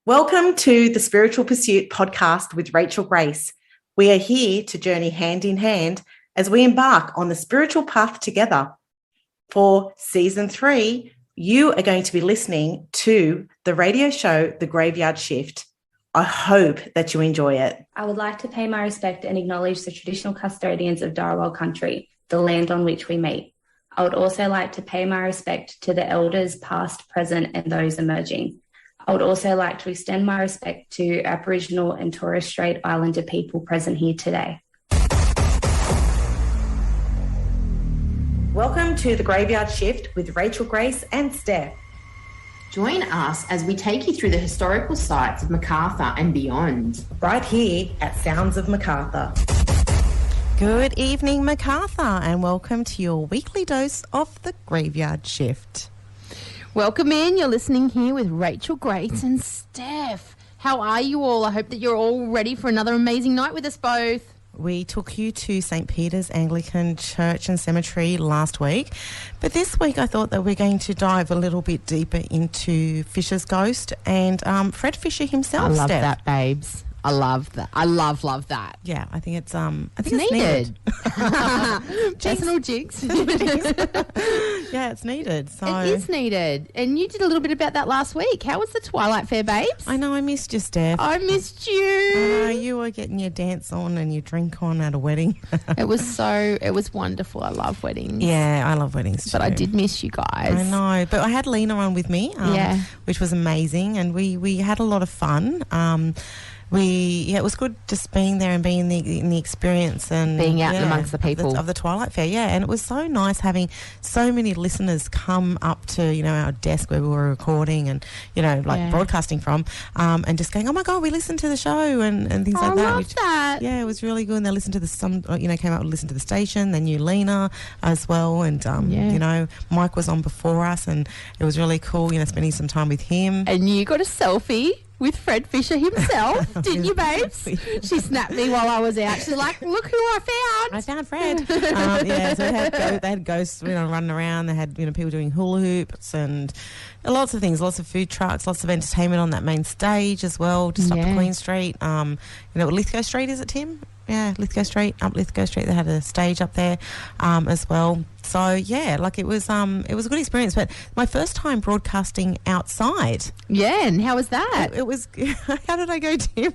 Welcome to the Spiritual Pursuit podcast with Rachel Grace. We are here to journey hand in hand as we embark on the spiritual path together. For season 3, you are going to be listening to the radio show, The Graveyard Shift. I hope that you enjoy it. I would like to pay my respect and acknowledge the traditional custodians of Dharawal country, the land on which we meet. I would also like to pay my respect to the elders past, present, and those emerging. I would also like to extend my respect to Aboriginal and Torres Strait Islander people present here today. Welcome to the Graveyard Shift with Rachel Grace and Steph. Join us as we take you through the historical sites of Macarthur and beyond. Right here at Sounds of Macarthur. Good evening, Macarthur, and welcome to your weekly dose of the Graveyard Shift. Welcome in. You're listening here with Rachel Grace and Steph. How are you all? I hope that you're all ready for another amazing night with us both. We took you to St. Peter's Anglican Church and Cemetery last week, but this week I thought that we're going to dive a little bit deeper into Fisher's ghost and Fred Fisher himself. I love Steph. that, babes. I love that. I love that. Yeah, I think it's needed. Personal jinx. Yeah, it's needed. So it is needed. And you did a little bit about that last week. How was the Twilight Fair, babes? I know, I missed you, Steph. I missed you. You were getting your dance on and your drink on at a wedding. It was wonderful. I love weddings. Yeah, I love weddings too. But I did miss you guys. I know, but I had Lena on with me, which was amazing, and we had a lot of fun. It was good just being there and being in the experience and being out amongst the people of the Twilight Fair. Yeah, and it was so nice having so many listeners come up to our desk where we were recording and broadcasting from, and just going, oh my God, we listened to the show and things like that. I love that. Yeah, it was really good. And they listened to came up and listened to the station. They knew Lena as well, and Mike was on before us, and it was really cool. Spending some time with him. And you got a selfie with Fred Fisher himself, didn't you, babes? She snapped me while I was out. She's like, look who I found. I found Fred. So they had ghosts running around. They had people doing hula hoops and lots of things, lots of food trucks, lots of entertainment on that main stage as well, just up to Queen Street. Lithgow Street, is it, Tim? Yeah, Lithgow Street, up Lithgow Street. They had a stage up there as well. So, yeah, it was a good experience. But my first time broadcasting outside. Yeah, and how was that? It was, how did I go, Tim?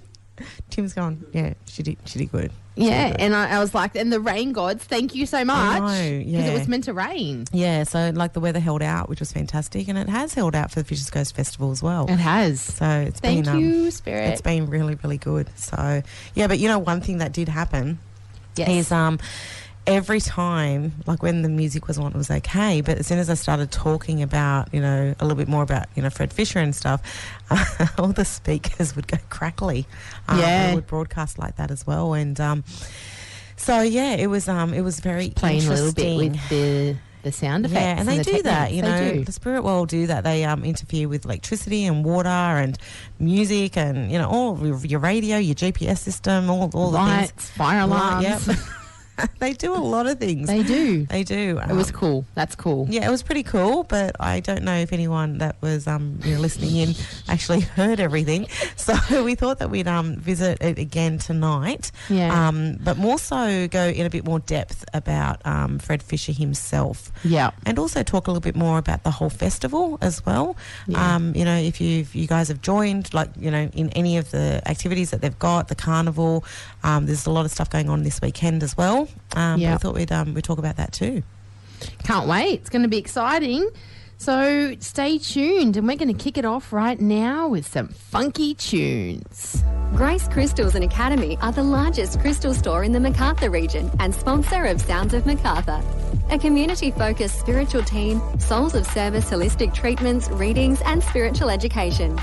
Tim's gone, yeah, she did good. Yeah, and I was like, and the rain gods, thank you so much. I know, yeah. Because it was meant to rain. Yeah, so the weather held out, which was fantastic, and it has held out for the Fisher's Ghost Festival as well. It has. So it's Thank you, Spirit. It's been really, really good. So, yeah, but one thing that did happen is every time, when the music was on, it was okay. But as soon as I started talking about, a little bit more about, Fred Fisher and stuff, all the speakers would go crackly. They would broadcast like that as well. And it was very playing interesting. A little bit with the sound effects. Yeah, and they do that, They do. The spirit world do that. They interfere with electricity and water and music and, all of your radio, your GPS system, all the lights, things. Fire alarms. Yep. They do a lot of things. They do. It was cool. That's cool. Yeah, it was pretty cool, but I don't know if anyone that was listening in actually heard everything. So we thought that we'd visit it again tonight. Yeah. But more so go in a bit more depth about Fred Fisher himself. Yeah. And also talk a little bit more about the whole festival as well. Yeah. If you guys have joined, in any of the activities that they've got, the carnival, there's a lot of stuff going on this weekend as well. But I thought we'd talk about that too. Can't wait. It's going to be exciting. So stay tuned, and we're going to kick it off right now with some funky tunes. Grace Crystals and Academy are the largest crystal store in the Macarthur region and sponsor of Sounds of Macarthur. A community-focused spiritual team, souls of service, holistic treatments, readings and spiritual education.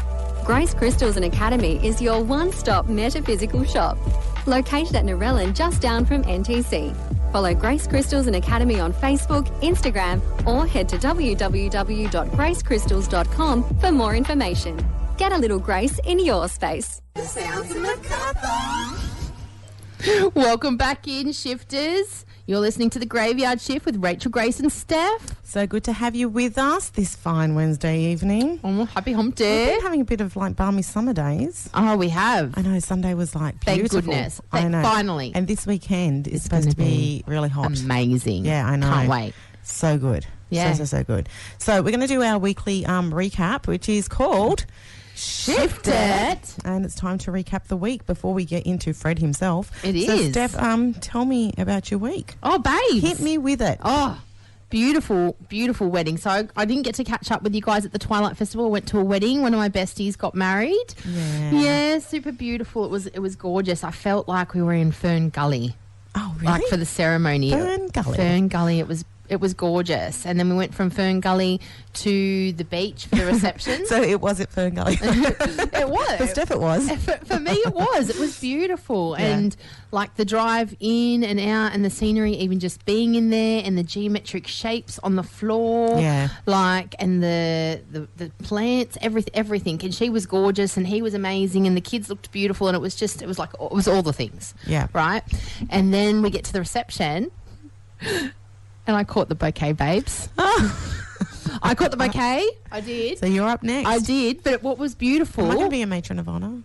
Grace Crystals and Academy is your one-stop metaphysical shop. Located at Narellan, just down from NTC. Follow Grace Crystals and Academy on Facebook, Instagram, or head to www.gracecrystals.com for more information. Get a little grace in your space. Welcome back in, shifters. You're listening to The Graveyard Shift with Rachel Grace and Steph. So good to have you with us this fine Wednesday evening. Oh, happy hump We've day. been having a bit of like balmy summer days. Oh, we have. I know Sunday was like Thank beautiful. goodness. I know. Finally. And this weekend is It's supposed to gonna be really hot. Amazing. Yeah, I know. Can't wait. So good. Yeah. So good. So we're going to do our weekly recap, which is called Shift It. And it's time to recap the week before we get into Fred himself. It so is. Steph, tell me about your week. Oh, babes. Hit me with it. Oh, beautiful, beautiful wedding. So I didn't get to catch up with you guys at the Twilight Festival. I went to a wedding. One of my besties got married. Yeah, super beautiful. It was gorgeous. I felt like we were in Fern Gully. Oh, really? Like for the ceremony. Fern Gully. Fern Gully. It was gorgeous. And then we went from Fern Gully to the beach for the reception. So it was at Fern Gully. It was. For Steph, it was. For me, it was. It was beautiful. Yeah. And like the drive in and out and the scenery, even just being in there and the geometric shapes on the floor. Yeah. Like, and the plants, everything. And she was gorgeous and he was amazing and the kids looked beautiful and it was all the things. Yeah. Right? And then we get to the reception and I caught the bouquet, babes. I caught the bouquet. I did. So you're up next. I did. But what was beautiful... Am I going to be a matron of honour?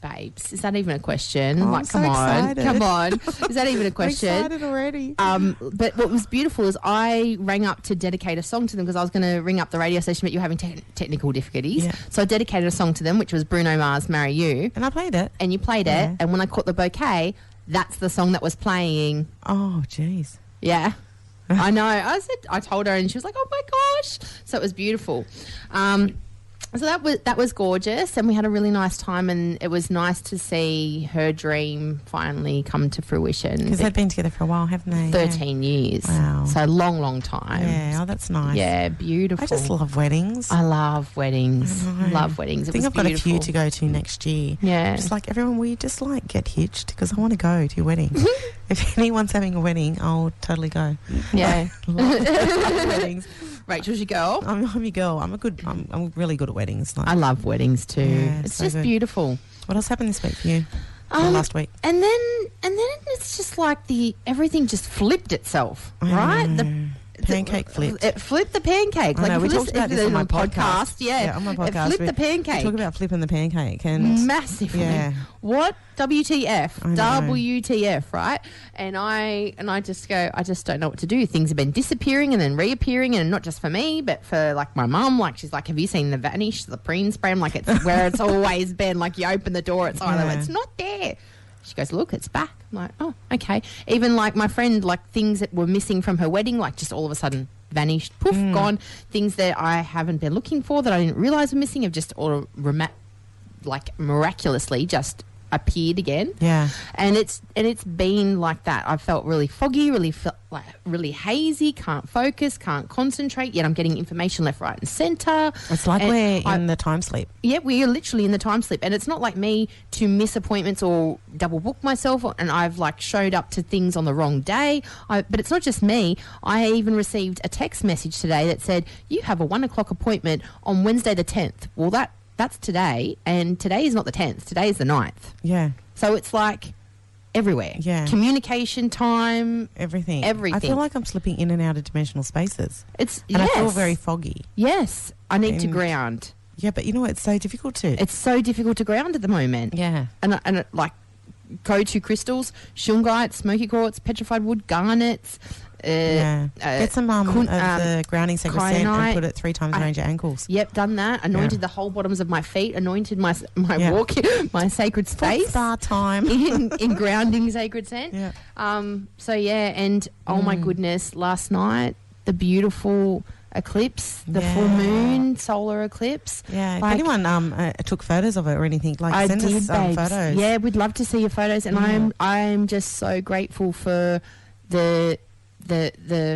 Babes, is that even a question? Oh, like, I'm so come on. excited. Come on. Is that even a question? I'm excited already. But what was beautiful is I rang up to dedicate a song to them because I was going to ring up the radio station, but you were having technical difficulties. Yeah. So I dedicated a song to them, which was Bruno Mars' Marry You. And I played it. And you played Yeah. it. And when I caught the bouquet, that's the song that was playing. Oh, jeez. Yeah. I know. I told her and she was like, oh my gosh. So it was beautiful. So that was gorgeous and we had a really nice time and it was nice to see her dream finally come to fruition. Because they've been together for a while, haven't they? 13 years. Wow. So long time. Yeah, oh, that's nice. Yeah, beautiful. I just love weddings. I love weddings. I know. Love weddings. I think I've got a few to go to next year. Yeah. Just like everyone, will you just like get hitched? Because I want to go to your wedding. If anyone's having a wedding, I'll totally go. Yeah. love weddings. Rachel's your girl. I'm your girl. I'm really good at weddings. Like, I love weddings too. Yeah, it's so just good. beautiful. What else happened this week for you? Or last week? And then it's just like everything just flipped itself, right? Pancake flipped. It flipped the pancake. I know, if we you talked about this on my podcast. Yeah, on my podcast. It flipped the pancake. We talk about flipping the pancake and massively. Yeah. What? WTF? I know. WTF? Right? And I just go. I just don't know what to do. Things have been disappearing and then reappearing, and not just for me, but for like my mum. Like she's like, "Have you seen the Vanish, the preen spray?" I'm like, "It's where it's always been. Like you open the door, it's either it's not there." She goes, look, it's back. I'm like, oh, okay. Even like my friend, like things that were missing from her wedding, like just all of a sudden vanished, poof, gone. Things that I haven't been looking for that I didn't realise were missing have just all like miraculously just appeared again. Yeah. And it's been like that. I felt really foggy, really hazy, can't focus, can't concentrate, yet I'm getting information left, right and centre. It's like we're in the time sleep. Yeah, we are literally in the time sleep. And it's not like me to miss appointments or double book myself and I've like showed up to things on the wrong day. But it's not just me. I even received a text message today that said, you have a 1 o'clock appointment on Wednesday the 10th. Well, that's today, and today is not the 10th. Today is the 9th. Yeah. So it's like everywhere. Yeah. Communication time. Everything. Everything. I feel like I'm slipping in and out of dimensional spaces. I feel very foggy. Yes. I need to And- ground. Yeah, but you know what? It's so difficult to. It's so difficult to ground at the moment. Yeah. And go to crystals, shungite, smoky quartz, petrified wood, garnets. Get some of the grounding sacred scent kyanite. and put it 3 times around your ankles. Yep, done that. Anointed the whole bottoms of my feet. Anointed my Yeah. walk, my sacred space. Star time. in grounding sacred scent. Yeah. So yeah, and oh my goodness, last night the beautiful eclipse, the full moon, solar eclipse. Yeah. If Like, anyone took photos of it or anything, like I send did, us babes. photos. Yeah, we'd love to see your photos, and I'm just so grateful for the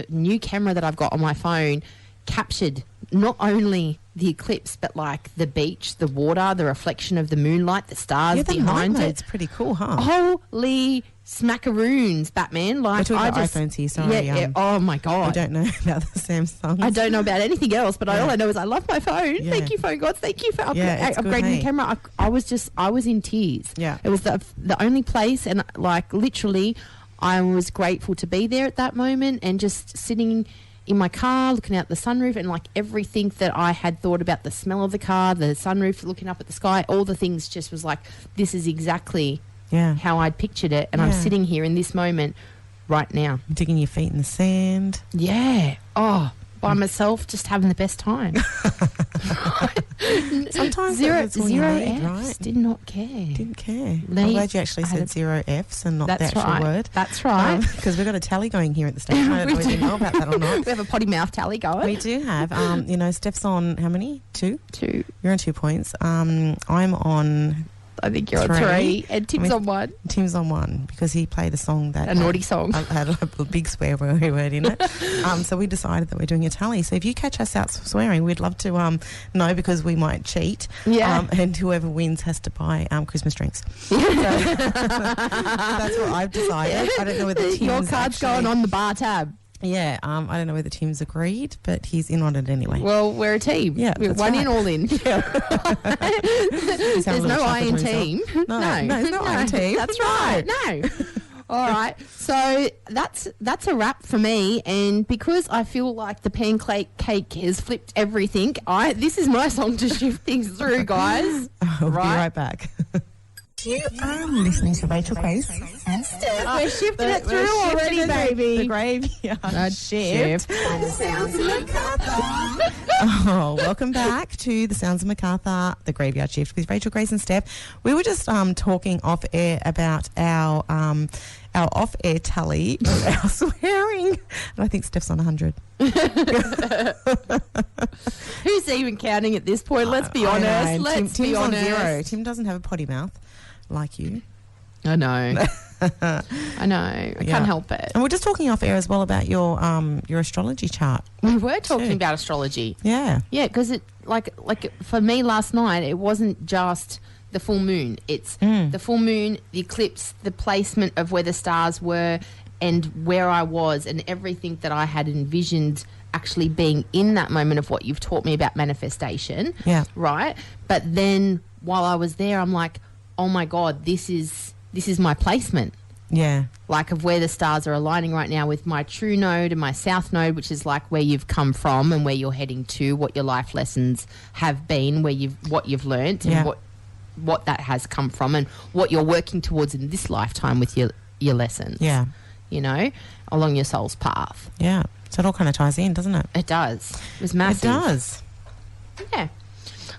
new camera that I've got on my phone captured not only the eclipse but like the beach, the water, the reflection of the moonlight, the stars the behind night it. mode's pretty cool, huh? Holy smackaroons, Batman! Like We're talking I about just, iPhones here, sorry. yeah. Oh my I god, don't know about the Samsungs. I don't know about anything else, but all I know is I love my phone. Yeah. Thank you, phone gods. Thank you for it's good, upgrading hey? the camera. I was in tears. Yeah. It was the only place, and like literally, I was grateful to be there at that moment and just sitting in my car looking out the sunroof, and like everything that I had thought about, the smell of the car, the sunroof, looking up at the sky, all the things just was like, this is exactly how I'd pictured it, and I'm sitting here in this moment right now. Digging your feet in the sand. Yeah. Oh, by myself, just having the best time. Sometimes zero that's all you need, F's. right? Did not care. Didn't care. I'm glad you actually said 0 F's and not the actual word. That's right. Because we've got a tally going here at the station. I don't know if you know about that or not. We have a potty mouth tally going. We do have. Steph's on how many? 2? 2. You're on 2 points. I'm on... I think you're on 3. And Tim's on 1. Tim's on 1 because he played a song that... A naughty song. Had a big swear word in it. So we decided that we're doing a tally. So if you catch us out swearing, we'd love to know, because we might cheat. Yeah. And whoever wins has to buy Christmas drinks. So that's what I've decided. I don't know whether Tim's your card's going on the bar tab. Yeah, I don't know whether Tim's agreed, but he's in on it anyway. Well, we're a team. Yeah, we're one in, all in. Yeah. There's no I in team. No, there's no I in team. That's right. No. All right. So that's a wrap for me. And because I feel like the pancake cake has flipped everything, this is my song to shift things through, guys. We'll be right back. You are listening to Rachel Grace and Steph. We're shifting it through already, baby. The graveyard shift. Welcome back to the Sounds of Macarthur, the graveyard shift with Rachel Grace and Steph. We were just talking off air about our off-air tally of our swearing, and I think Steph's on 100. Who's even counting at this point? Let's be honest. Let's be honest. On 0. Tim doesn't have a potty mouth like you. I know. I know. I can't help it. And we're just talking off air as well about your astrology chart. We were talking about astrology. Yeah. Yeah, because it like for me last night, it wasn't just the full moon. It's the full moon, the eclipse, the placement of where the stars were and where I was, and everything that I had envisioned actually being in that moment of what you've taught me about manifestation. Yeah. Right? But then while I was there, I'm like, oh my God, this is my placement. Yeah. Like of where the stars are aligning right now with my true node and my south node, which is like where you've come from and where you're heading to, what your life lessons have been, what you've learnt and what that has come from and what you're working towards in this lifetime with your lessons. Yeah. You know, along your soul's path. Yeah. So it all kind of ties in, doesn't it? It does. It was massive. It does. Yeah.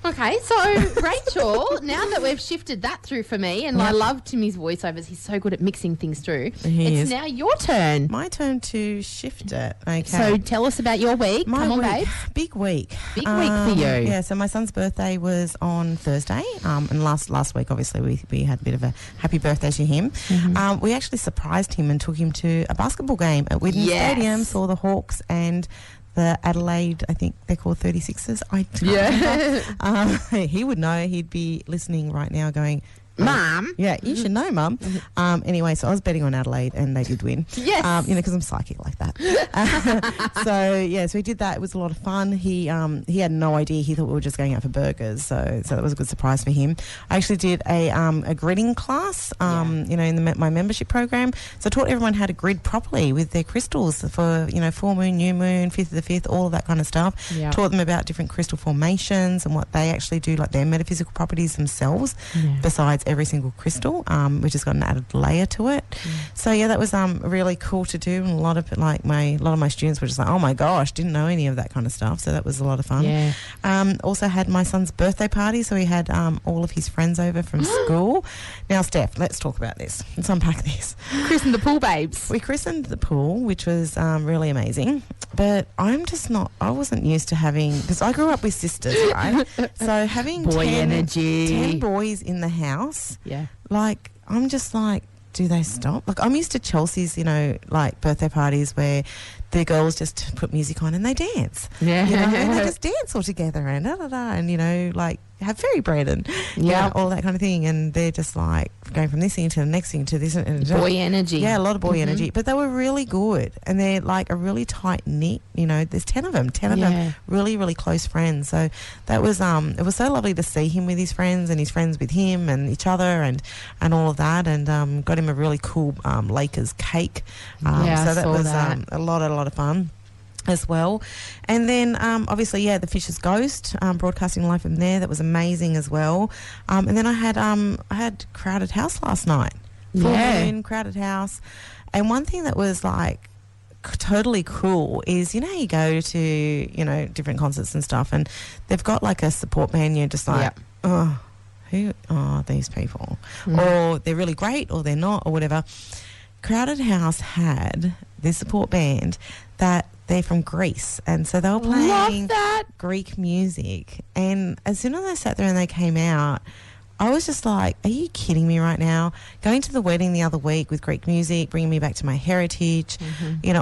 Okay, so Rachel, now that we've shifted that through for me, and I love Timmy's voiceovers, he's so good at mixing things through. It's now your turn. My turn to shift it. Okay. So tell us about your week. Come on, babe. Big week. Big week for you. Yeah, so my son's birthday was on Thursday, and last week, obviously, we had a bit of a happy birthday to him. Mm-hmm. We actually surprised him and took him to a basketball game at Widden Stadium, saw the Hawks and the Adelaide, I think they're called 36ers. I can't remember. He would know. He'd be listening right now going, Mum. Yeah, you should know, Mum. Anyway, so I was betting on Adelaide and they did win. Yes. Because I'm psychic like that. So we did that. It was a lot of fun. He had no idea. He thought we were just going out for burgers. So that was a good surprise for him. I actually did a gridding class, in my membership program. So I taught everyone how to grid properly with their crystals for, full moon, new moon, 5th of the 5th, all of that kind of stuff. Yeah. Taught them about different crystal formations and what they actually do, like their metaphysical properties themselves, besides every single crystal, which has got an added layer to it. So that was really cool to do, and a lot of my students were just like, oh my gosh, didn't know any of that kind of stuff. So that was a lot of fun. Also had my son's birthday party, so he had all of his friends over from school. Now, Steph, let's talk about this. Let's unpack this. Christened the pool babes. We christened the pool, which was really amazing, but I wasn't used to having, because I grew up with sisters, right? So having 10 boys in the house, I'm just like, do they stop? Like, I'm used to Chelsea's, birthday parties where the girls just put music on and they dance. Yeah. And they just dance all together and da-da-da. And, have fairy bread and all that kind of thing. And they're just like going from this thing to the next thing to this. And boy energy. Yeah, a lot of boy energy. But they were really good. And they're like a really tight knit, there's 10 of them, really, really close friends. So that was, it was so lovely to see him with his friends and his friends with him and each other and all of that. And got him a really cool Lakers cake. So that was a lot of fun as well. And then obviously the Fisher's Ghost, broadcasting live from there. That was amazing as well. And then I had Crowded House last night. Full moon, Crowded House. And one thing that was like totally cool is, you go to, different concerts and stuff, and they've got like a support band. You're just like, who are these people? Or they're really great or they're not or whatever. Crowded House had this support band that they're from Greece, and so they were playing Greek music. And as soon as I sat there and they came out, I was just like, are you kidding me right now? Going to the wedding the other week with Greek music, bringing me back to my heritage,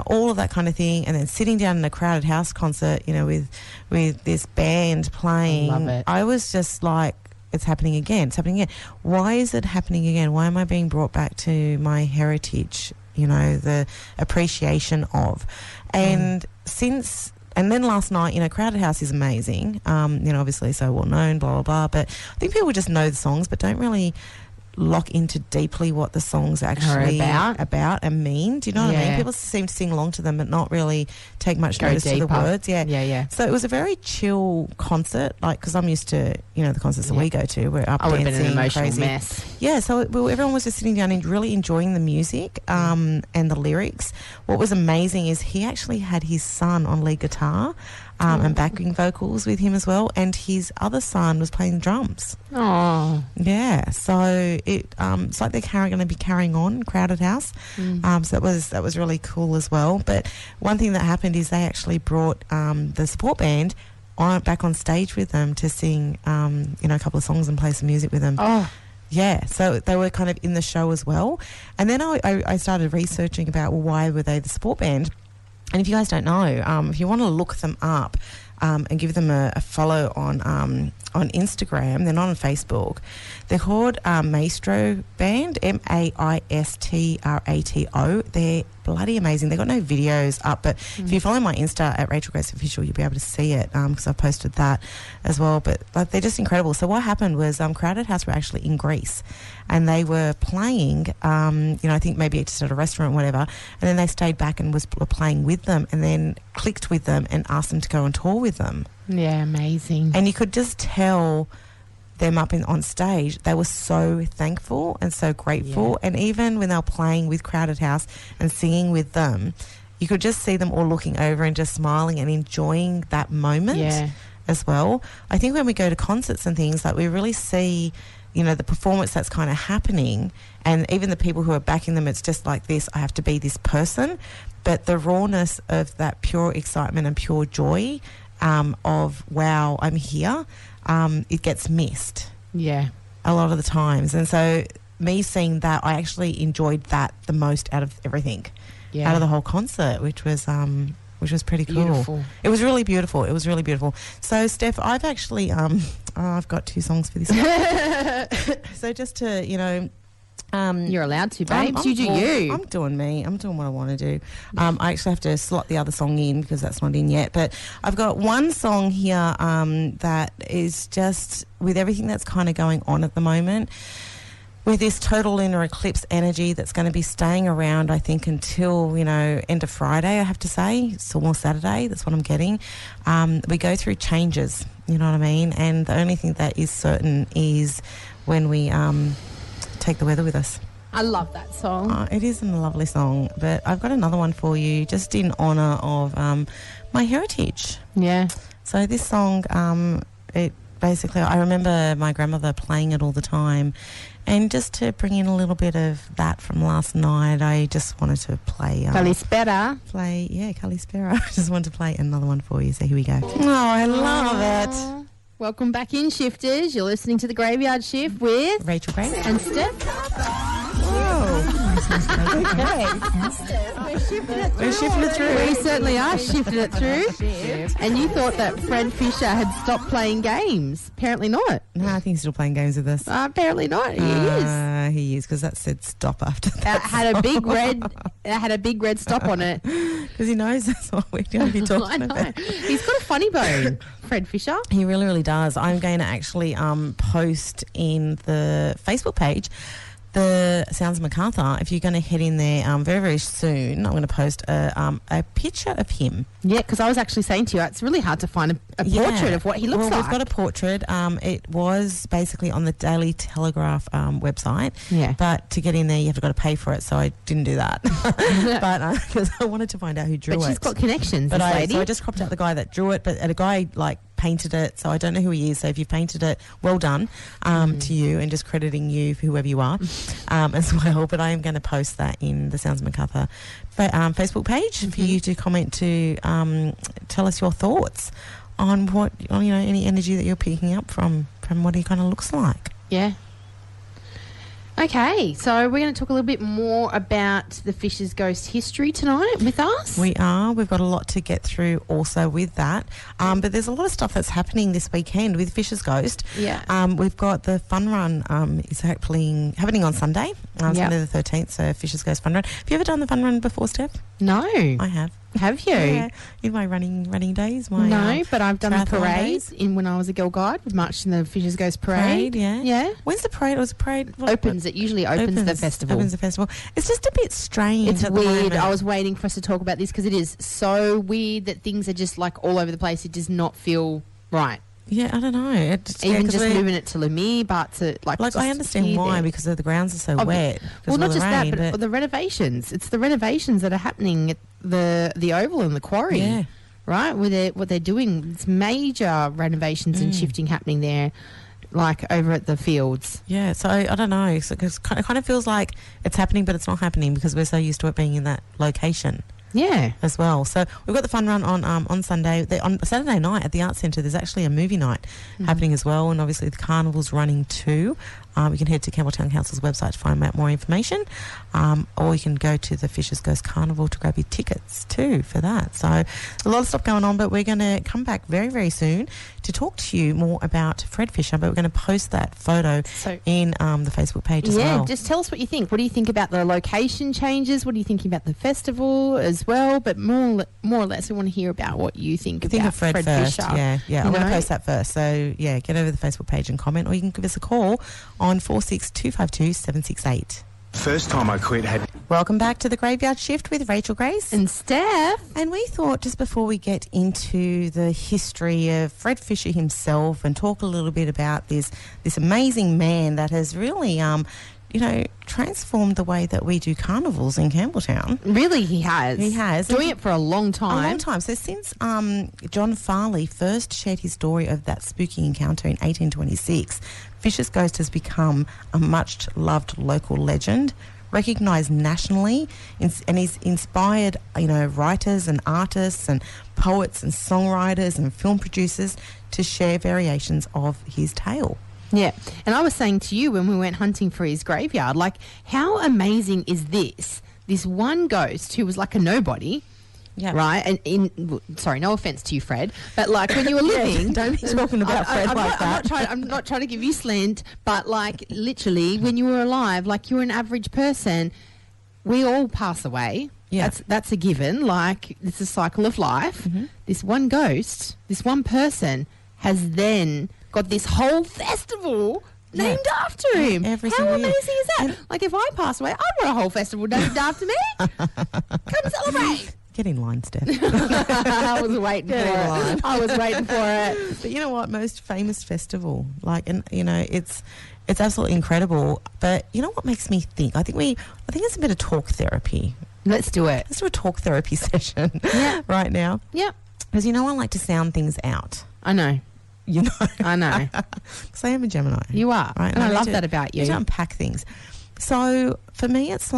all of that kind of thing, and then sitting down in a Crowded House concert, with this band playing. I love it. I was just like, it's happening again. It's happening again. Why is it happening again? Why am I being brought back to my heritage? The appreciation of. And and then last night, Crowded House is amazing. Obviously so well known, blah, blah, blah. But I think people just know the songs but don't really lock into deeply what the songs are actually about and mean. Do you know what I mean? People seem to sing along to them but not really take much notice to the words. Yeah. So it was a very chill concert, like, because I'm used to, the concerts that we go to. We're up dancing, I would have been an emotional crazy mess. Yeah, so everyone was just sitting down and really enjoying the music and the lyrics. What was amazing is he actually had his son on lead guitar and backing vocals with him as well, and his other son was playing drums. Oh, yeah. So it's like they're going to be carrying on Crowded House. So that was really cool as well. But one thing that happened is they actually brought the support band back on stage with them to sing, a couple of songs and play some music with them. Oh. Yeah, so they were kind of in the show as well. And then I started researching about, why were they the support band? And if you guys don't know, if you want to look them up and give them a follow on Instagram, they're not on Facebook. They're called Maestro Band, Maistrato. They're bloody amazing. They've got no videos up, but if you follow my Insta at Rachel Grace Official, you'll be able to see it because I've posted that as well. But they're just incredible. So what happened was Crowded House were actually in Greece, and they were playing, I think maybe just at a restaurant or whatever, and then they stayed back and were playing with them and then clicked with them and asked them to go on tour with them. Yeah, amazing. And you could just tell them up on stage, they were so thankful and so grateful. And even when they were playing with Crowded House and singing with them, you could just see them all looking over and just smiling and enjoying that moment as well. I think when we go to concerts and things, like, we really see, the performance that's kind of happening, and even the people who are backing them, it's just like this, I have to be this person. But the rawness of that pure excitement and pure joy of, wow, I'm here, it gets missed a lot of the times. And so me seeing that, I actually enjoyed that the most out of everything, out of the whole concert, which was pretty cool. Beautiful. It was really beautiful. So Steph, I've actually I've got 2 songs for this one. So just to you're allowed to, babes. You do you. I'm doing me. I'm doing what I want to do. I actually have to slot the other song in because that's not in yet. But I've got one song here that is just with everything that's kind of going on at the moment, with this total lunar eclipse energy that's going to be staying around, I think, until, end of Friday, I have to say. It's almost Saturday. That's what I'm getting. We go through changes, you know what I mean? And the only thing that is certain is when we take the weather with us. I love that song. It is a lovely song, but I've got another one for you just in honour of my heritage. Yeah. So this song, it basically, I remember my grandmother playing it all the time, and just to bring in a little bit of that from last night, I just wanted to play... Kalispera. Kalispera. I just wanted to play another one for you, so here we go. Oh, I love it. Welcome back in, shifters. You're listening to The Graveyard Shift with Rachel Grace and Steph. Whoa. We're shifting it through. We certainly are shifting it through. And you thought that Fred Fisher had stopped playing games. Apparently not. No, I think he's still playing games with us. Apparently not. He is. He is, because that said stop after It that. had a big red stop on it. Because he knows that's what we're going to be I talking know. about. He's got a funny bone, Fred Fisher. He really, really does. I'm going to actually post in the Facebook page the Sounds of Macarthur. If you're going to head in there very, very soon, I'm going to post a picture of him. Yeah, because I was actually saying to you, it's really hard to find a portrait of what he looks like. We've got a portrait. It was basically on the Daily Telegraph website. Yeah. But to get in there, you have to pay for it, so I didn't do that. But because I wanted to find out who drew it. But she's got connections, But this lady. So I just cropped out the guy that drew it, but a guy painted it, so I don't know who he is. So if you've painted it, well done to you, and just crediting you for whoever you are as well. But I am going to post that in the Sounds of Macarthur Facebook page for you to comment, to tell us your thoughts on any energy that you're picking up from what he kind of looks like. Yeah. Okay, so we're going to talk a little bit more about the Fisher's Ghost history tonight with us. We are. We've got a lot to get through also with that. But there's a lot of stuff that's happening this weekend with Fisher's Ghost. Yeah. We've got the fun run is happening on Sunday, Sunday the 13th, so Fisher's Ghost fun run. Have you ever done the fun run before, Steph? No. I have. Have you? Yeah, in my running days. No, but I've done the triathlon parade days. when I was a girl guide. We marched in the Fisher's Ghost parade. Yeah. Yeah. When's the parade? Was the parade? It usually opens the festival. Opens the festival. It's just a bit strange. It's at the weird. moment. I was waiting for us to talk about this because it is so weird that things are just all over the place. It does not feel right. Yeah, I don't know. Even just moving it to Lumiere, but to I understand why, because the grounds are so wet. Well, not of the just rain, that, but the renovations. It's the renovations that are happening at the Oval and the Quarry. Yeah. Right, what they're doing. It's major renovations and shifting happening there, over at the fields. Yeah, so I don't know. So, 'cause it kind of feels like it's happening, but it's not happening because we're so used to it being in that location. Yeah. As well. So we've got the fun run on Sunday. On Saturday night at the Arts Centre, there's actually a movie night happening as well, and obviously the carnival's running too. You can head to Campbelltown Council's website to find out more information, or you can go to the Fisher's Ghost Carnival to grab your tickets too for that. So a lot of stuff going on, but we're going to come back very, very soon to talk to you more about Fred Fisher, but we're going to post that photo in the Facebook page as well. Yeah, just tell us what you think. What do you think about the location changes? What are you thinking about the festival as well? But more or less, we want to hear about what you think about of Fred first. Fisher. Yeah. I'm going to post that first. So, yeah, get over the Facebook page and comment, or you can give us a call on 46252 768. First time I quit had... Welcome back to the Graveyard Shift with Rachel Grace and Steph. And we thought, just before we get into the history of Fred Fisher himself and talk a little bit about this amazing man that has really transformed the way that we do carnivals in Campbelltown. Really, he has. He has. Doing it for a long time. A long time. So since John Farley first shared his story of that spooky encounter in 1826, Fisher's Ghost has become a much-loved local legend, recognised nationally, and he's inspired, writers and artists and poets and songwriters and film producers to share variations of his tale. Yeah, and I was saying to you when we went hunting for his graveyard, how amazing is this? This one ghost who was like a nobody, right? And sorry, no offense to you, Fred, but when you were living, don't be talking about Fred that. I'm not trying to give you slant, but literally, when you were alive, you were an average person. We all pass away. Yeah, that's a given. It's a cycle of life. Mm-hmm. This one ghost, this one person, has then got this whole festival named after him. How amazing is that? If I pass away, I'd want a whole festival named after me. Come celebrate. Get in line, Steph. I was waiting for it. I was waiting for it. But you know what? Most famous festival. It's absolutely incredible. But you know what makes me think? I think it's a bit of talk therapy. Let's do it. Let's do a talk therapy session right now. Yeah. Because I like to sound things out. I know. I know. Because I am a Gemini. You are. Right? And I love that about you. You unpack things. So for me, it's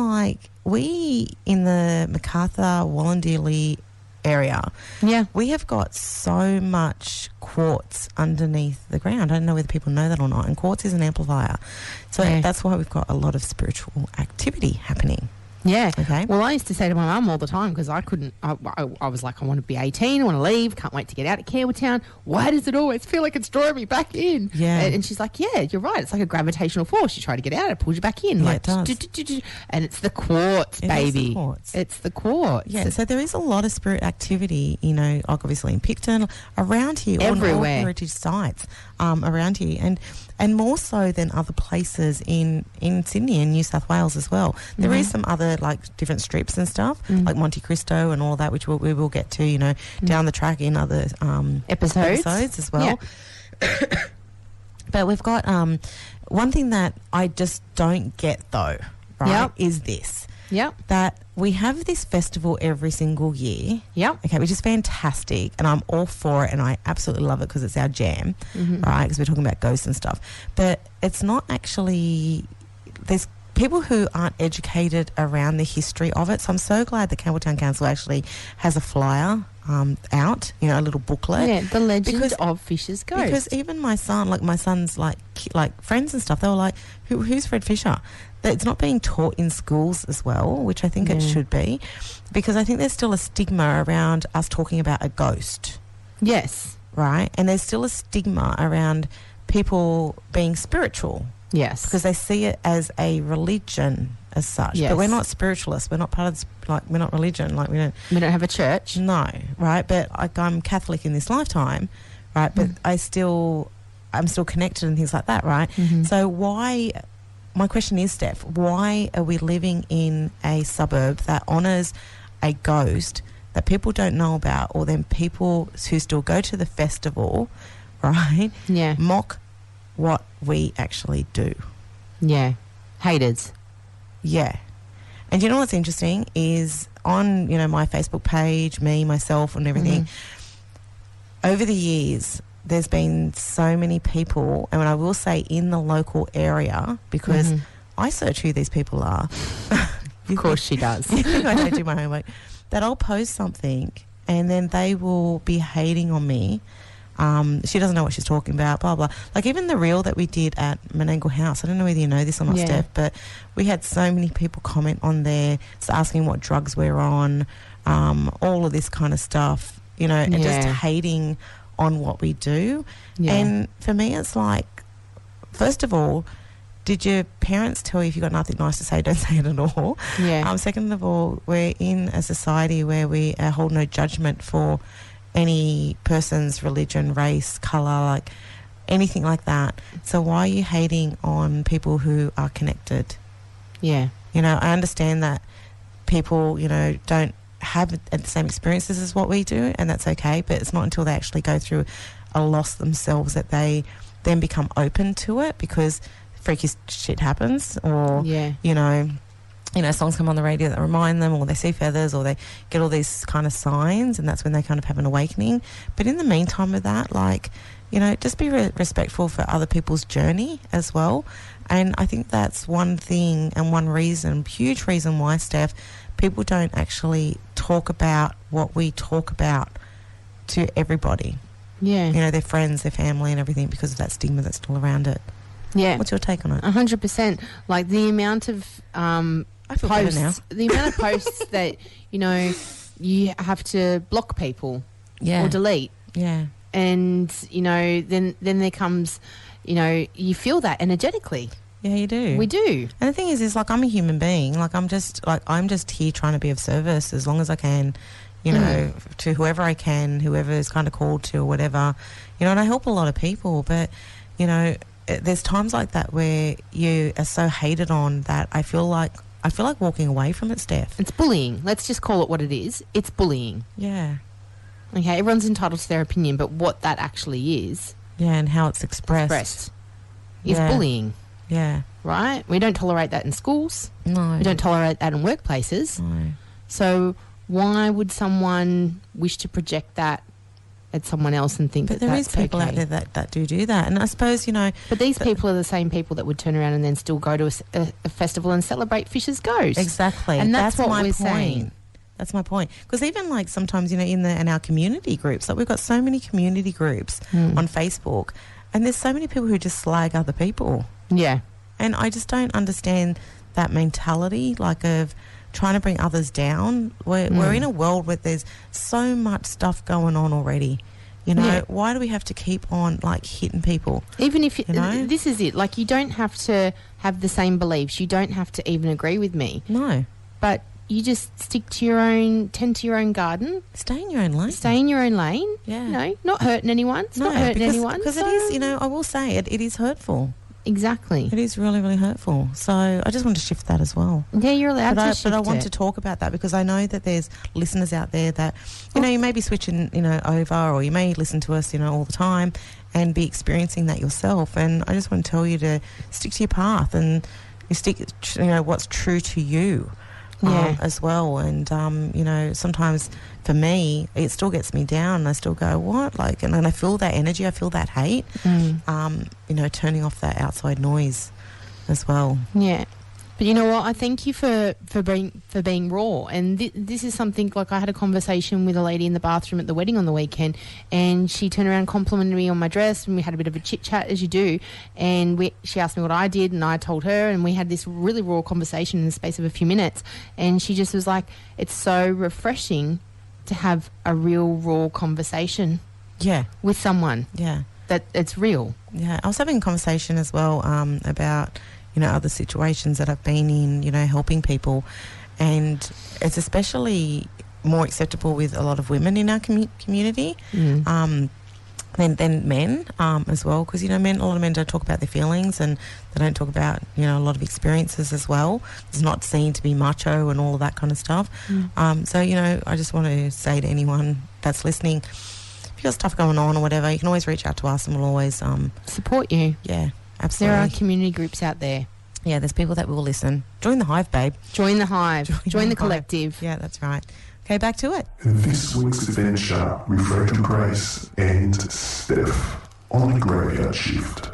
we in the Macarthur, Wallandearly area. Yeah. We have got so much quartz underneath the ground. I don't know whether people know that or not. And quartz is an amplifier. So that's why we've got a lot of spiritual activity happening. Yeah. Okay. Well, I used to say to my mum all the time, because I couldn't, I was like, I want to be 18, I want to leave, can't wait to get out of Carewtown. Why does it always feel like it's drawing me back in? Yeah. And she's like, yeah, you're right. It's like a gravitational force. You try to get out, it pulls you back in. Yeah, like, it does. And it's the quartz, It baby. is the quartz. It's the quartz. Yeah, so there is a lot of spirit activity, you know, obviously in Picton, around here, Everywhere. on all heritage sites around here, and more so than other places in Sydney and New South Wales as well. There is some other, like, different strips and stuff, like Monte Cristo and all that, which we will get to, you know, down the track in other episodes as well. Yeah. But we've got one thing that I just don't get, though, right, is this. Yep. That we have this festival every single year. Yep. Okay, which is fantastic, and I'm all for it, and I absolutely love it because it's our jam, right? Because we're talking about ghosts and stuff. But it's not actually, there's people who aren't educated around the history of it. So I'm so glad the Campbelltown Council actually has a flyer out, you know, a little booklet. Yeah, the legend of Fisher's Ghost. Because even my son, like my son's like friends and stuff, they were like, who's Fred Fisher? It's not being taught in schools as well, which I think it should be, because I think there's still a stigma around us talking about a ghost. Yes. Right? And there's still a stigma around people being spiritual. Yes. Because they see it as a religion as such. Yes. But we're not spiritualists. We're not part of, we're not religion. Like, we don't have a church. No, right? But I'm Catholic in this lifetime, right? But I'm still connected and things like that, right? So why... My question is, Steph, why are we living in a suburb that honours a ghost that people don't know about, or then people who still go to the festival, right, mock what we actually do? Yeah. Haters. Yeah. And you know what's interesting is on, you know, my Facebook page, myself and everything, over the years... There's been so many people, and I will say in the local area, because I search who these people are. Of course she does. I don't do my homework. That I'll post something and then they will be hating on me. She doesn't know what she's talking about, blah, blah. Like even the reel that we did at Menangle House, I don't know whether you know this or not, Steph, but we had so many people comment on there, asking what drugs we're on, all of this kind of stuff, you know, and just hating on what we do. And for me, it's like, first of all, did your parents tell you if you got nothing nice to say, don't say it at all? Second of all, we're in a society where we hold no judgment for any person's religion, race, colour, like anything like that. So why are you hating on people who are connected? You know, I understand that people, you know, don't have the same experiences as what we do, and that's okay, but it's not until they actually go through a loss themselves that they then become open to it, because freaky shit happens, or you know, songs come on the radio that remind them, or they see feathers, or they get all these kind of signs, and that's when they kind of have an awakening. But in the meantime of that, like, you know, just be respectful for other people's journey as well. And I think that's one thing and one reason, huge reason why, Steph, people don't actually talk about what we talk about to everybody. You know, their friends, their family and everything, because of that stigma that's still around it. What's your take on it? 100%. Like the amount of I feel better now. The amount of posts that, you know, you have to block people or delete. And, you know, then there comes, you know, you feel that energetically. Yeah, you do. We do. And the thing is like, I'm a human being. Like, I'm just here trying to be of service as long as I can, you know, to whoever I can, whoever is kind of called to or whatever, you know, and I help a lot of people. But, you know, there's times like that where you are so hated on that I feel like walking away from it, Steph. It's bullying. Let's just call it what it is. It's bullying. Yeah. Okay, everyone's entitled to their opinion, but what that actually is... and how it's expressed. Is bullying. Yeah. Right? We don't tolerate that in schools. No. We don't tolerate that in workplaces. No. So why would someone wish to project that at someone else and think but that there that's is people okay? out there that do that. And I suppose, you know... But these people are the same people that would turn around and then still go to a festival and celebrate Fisher's Ghost. Exactly. And that's what my we're point. saying. That's my point. Because even like sometimes, you know, in our community groups, like we've got so many community groups on Facebook, and there's so many people who just slag other people. Yeah. And I just don't understand that mentality, like of trying to bring others down. We're in a world where there's so much stuff going on already. You know, why do we have to keep on, like, hitting people? Even if, you know? This is it. Like, you don't have to have the same beliefs. You don't have to even agree with me. No. But you just tend to your own garden. Stay in your own lane. Stay in your own lane. Yeah. You know, not hurting anyone. It's not hurting anyone. Because it is, you know, I will say it is hurtful. Exactly. It is really, really hurtful. So I just want to shift that as well. Yeah, you're allowed to shift But I want to talk about that because I know that there's listeners out there that, you know, you may be switching, you know, over, or you may listen to us, you know, all the time and be experiencing that yourself. And I just want to tell you to stick to your path and you stick, you know, what's true to you. As well. And, you know, sometimes for me, it still gets me down. And I still go, what? Like, and then I feel that energy, I feel that hate, you know, turning off that outside noise as well. Yeah. But you know what? I thank you for being raw. And this is something, like, I had a conversation with a lady in the bathroom at the wedding on the weekend, and she turned around and complimented me on my dress, and we had a bit of a chit chat, as you do. And she asked me what I did, and I told her, and we had this really raw conversation in the space of a few minutes. And she just was like, "It's so refreshing to have a real raw conversation." Yeah. With someone. Yeah. That it's real. Yeah. I was having a conversation as well about, you know, other situations that I've been in, you know, helping people. And it's especially more acceptable with a lot of women in our community than men as well. Because, you know, a lot of men don't talk about their feelings, and they don't talk about, you know, a lot of experiences as well. It's not seen to be macho and all of that kind of stuff. So, you know, I just want to say to anyone that's listening, if you've got stuff going on or whatever, you can always reach out to us and we'll always support you. Yeah. Absolutely. There are community groups out there. Yeah, there's people that will listen. Join the hive, babe. Join the hive. Join the collective. Yeah, that's right. Okay, back to it. This week's adventure with Rachel Grace and Steph on the Graveyard Shift.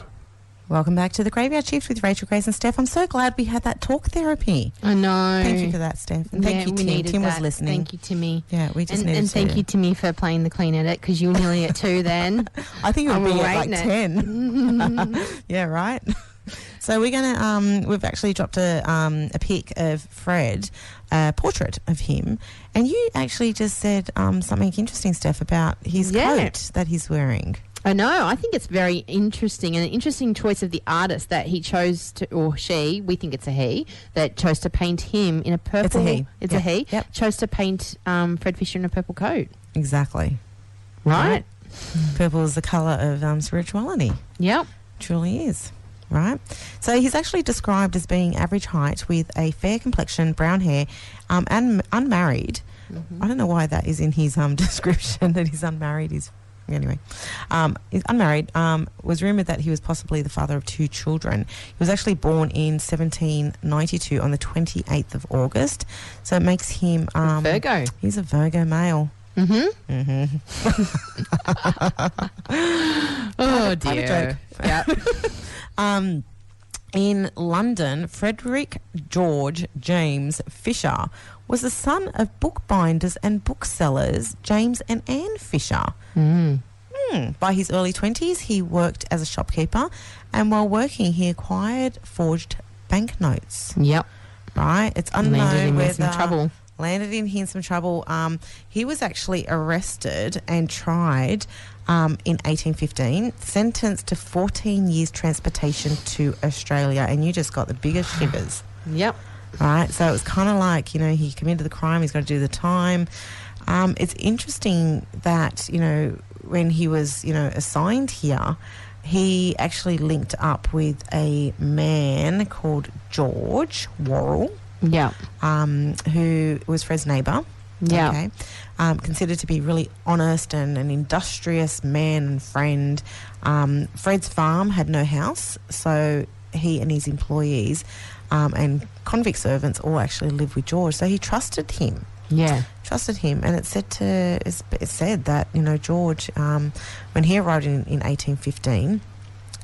Welcome back to the Graveyard Shift with Rachel Grace and Steph. I'm so glad we had that talk therapy. I know. Thank you for that, Steph. And thank you, Tim. Tim was listening. Thank you, Timmy. Yeah, we just needed And thank you, Timmy, for playing the clean edit, because you were nearly at 2 then. I think it would be at like 10. Yeah, right. So we're going to, we've actually dropped a pic of Fred, a portrait of him. And you actually just said something interesting, Steph, about his coat that he's wearing. I know. I think it's very interesting, and an interesting choice of the artist that he chose to, or she, we think it's a he, that chose to paint him in a purple. It's a he. It's a he. Yep. Chose to paint Fred Fisher in a purple coat. Exactly. Right? Purple is the colour of spirituality. Yep. Truly is. Right? So he's actually described as being average height with a fair complexion, brown hair, and unmarried. I don't know why that is in his description, that he's unmarried. Anyway, he's unmarried. Was rumoured that he was possibly the father of 2 children. He was actually born in 1792 on the 28th of August. So it makes him... Virgo. He's a Virgo male. Oh, dear. Yep. In London, Frederick George James Fisher was the son of bookbinders and booksellers James and Anne Fisher. By his early 20s, he worked as a shopkeeper, and while working, he acquired forged banknotes. Yep. Right? It's unknown Landed in some trouble. He was actually arrested and tried in 1815, sentenced to 14 years transportation to Australia, and you just got the biggest shivers. Yep. Right, so it was kind of like, you know, he committed the crime, he's got to do the time. It's interesting that, you know, when he was, you know, assigned here, he actually linked up with a man called George Worrell. Yeah. Who was Fred's neighbour. Yeah. Okay. Considered to be really honest and an industrious man and friend. Fred's farm had no house, so he and his employees and convict servants all actually lived with George. So he trusted him. Yeah. Trusted him. And it said that, you know, George, when he arrived in 1815,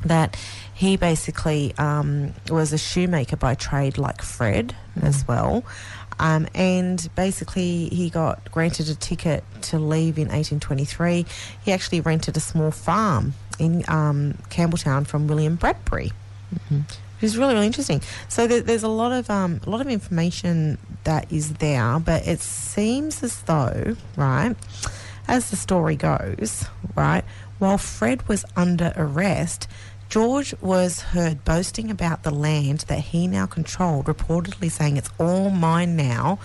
that he basically was a shoemaker by trade like Fred as well. And basically he got granted a ticket to leave in 1823. He actually rented a small farm in Campbelltown from William Bradbury, which is really, really interesting. So there's a lot of information that is there, but it seems as though, right, as the story goes, right, while Fred was under arrest, George was heard boasting about the land that he now controlled, reportedly saying it's all mine now.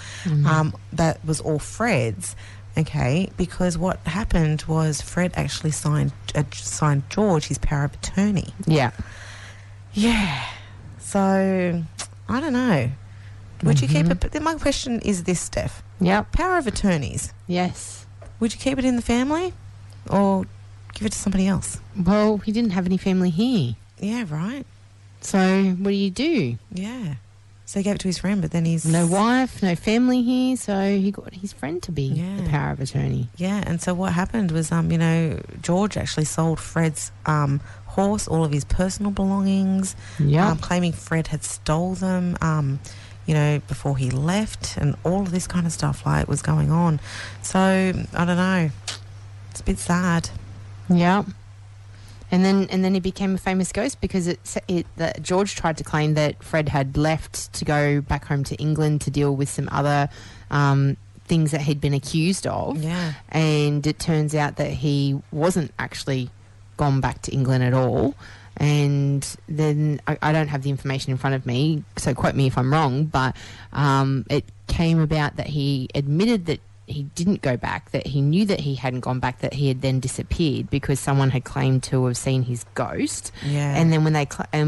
That was all Fred's, okay, because what happened was Fred actually signed George his power of attorney. Yeah. Yeah. So, I don't know. Would you keep it? But then my question is this, Steph. Yep. Power of attorneys. Yes. Would you keep it in the family or give it to somebody else? Well, he didn't have any family here. Yeah, right. So what do you do? Yeah. So he gave it to his friend, but then he's... No wife, no family here, so he got his friend to be the power of attorney. Yeah, and so what happened was, George actually sold Fred's horse, all of his personal belongings, claiming Fred had stole them, before he left, and all of this kind of stuff was going on. So, I don't know. It's a bit sad. Yeah. And then he became a famous ghost because George tried to claim that Fred had left to go back home to England to deal with some other things that he'd been accused of. Yeah. And it turns out that he wasn't actually gone back to England at all. And then I don't have the information in front of me, so quote me if I'm wrong, but it came about that he admitted that he didn't go back, that he knew that he hadn't gone back, that he had then disappeared because someone had claimed to have seen his ghost. Yeah. And then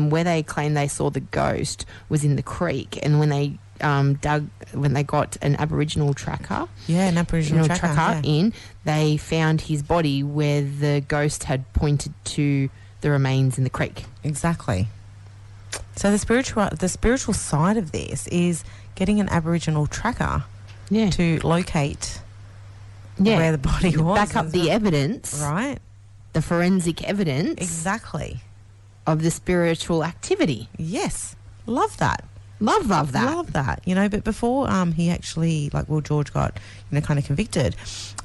where they claimed they saw the ghost was in the creek, and when they when they got an Aboriginal tracker, an Aboriginal tracker in, they found his body where the ghost had pointed to the remains in the creek. Exactly. So the spiritual side of this is getting an Aboriginal tracker to locate where the body was. Back up the evidence. Right. The forensic evidence. Exactly. Of the spiritual activity. Yes. Love that. Love that. Love that. But before he actually, George got, kind of convicted,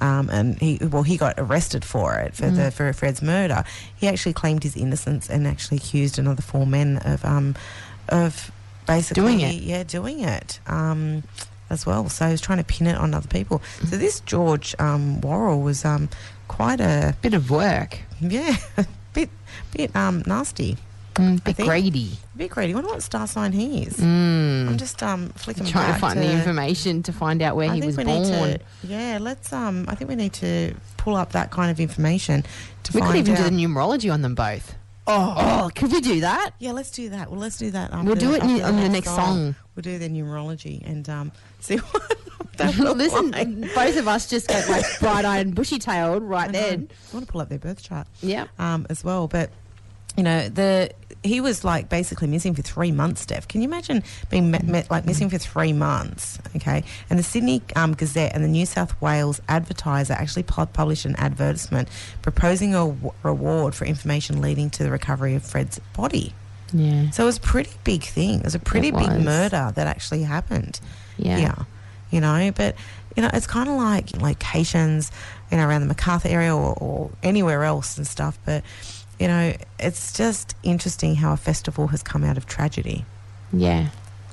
and he got arrested for it, for Fred's murder. He actually claimed his innocence and actually accused another 4 men of basically... Doing it. Yeah, doing it. As well. So he was trying to pin it on other people. So this George Worrell was quite a... Bit of work. Yeah. bit nasty. Bit greedy. A bit greedy. I wonder what star sign he is. I'm just flicking trying back to find the information to find out where he was born. Let's I think we need to pull up that kind of information to we find out. We could even do the numerology on them both. Oh, could we do that? Yeah, let's do that. Well, let's do that. We'll do it on the next song. We'll do the numerology and see what that looks Listen, like. Both of us just get bright-eyed and bushy-tailed then. I want to pull up their birth chart. Yeah. As well, but he was basically missing for 3 months, Steph. Can you imagine being missing for 3 months? Okay, and the Sydney Gazette and the New South Wales Advertiser actually published an advertisement proposing a reward for information leading to the recovery of Fred's body. Yeah. So it was a pretty big thing. It was a pretty big murder that actually happened. Yeah. But it's kind of like locations, around the Macarthur area or anywhere else and stuff, but. It's just interesting how a festival has come out of tragedy. Yeah.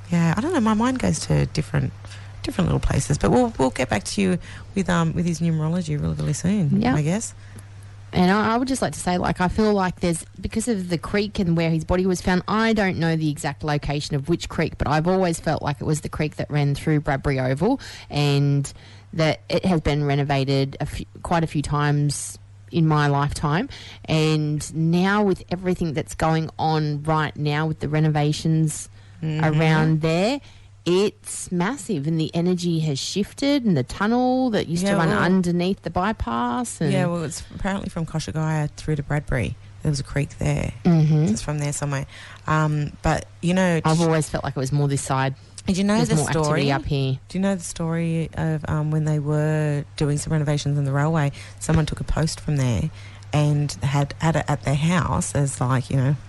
Yeah, I don't know. My mind goes to different little places, but we'll get back to you with his numerology really, really soon. Yeah, I guess. And I would just like to say, I feel like there's, because of the creek and where his body was found, I don't know the exact location of which creek, but I've always felt like it was the creek that ran through Bradbury Oval, and that it has been renovated quite a few times in my lifetime, and now with everything that's going on right now with the renovations around there, it's massive, and the energy has shifted, and the tunnel that used to run underneath the bypass. And it's apparently from Koshigaya through to Bradbury. There was a creek there. It's from there somewhere. But I've always felt like it was more this side. Did you know There's the more story up here? Do you know the story of when they were doing some renovations on the railway? Someone took a post from there and had it at their house as like,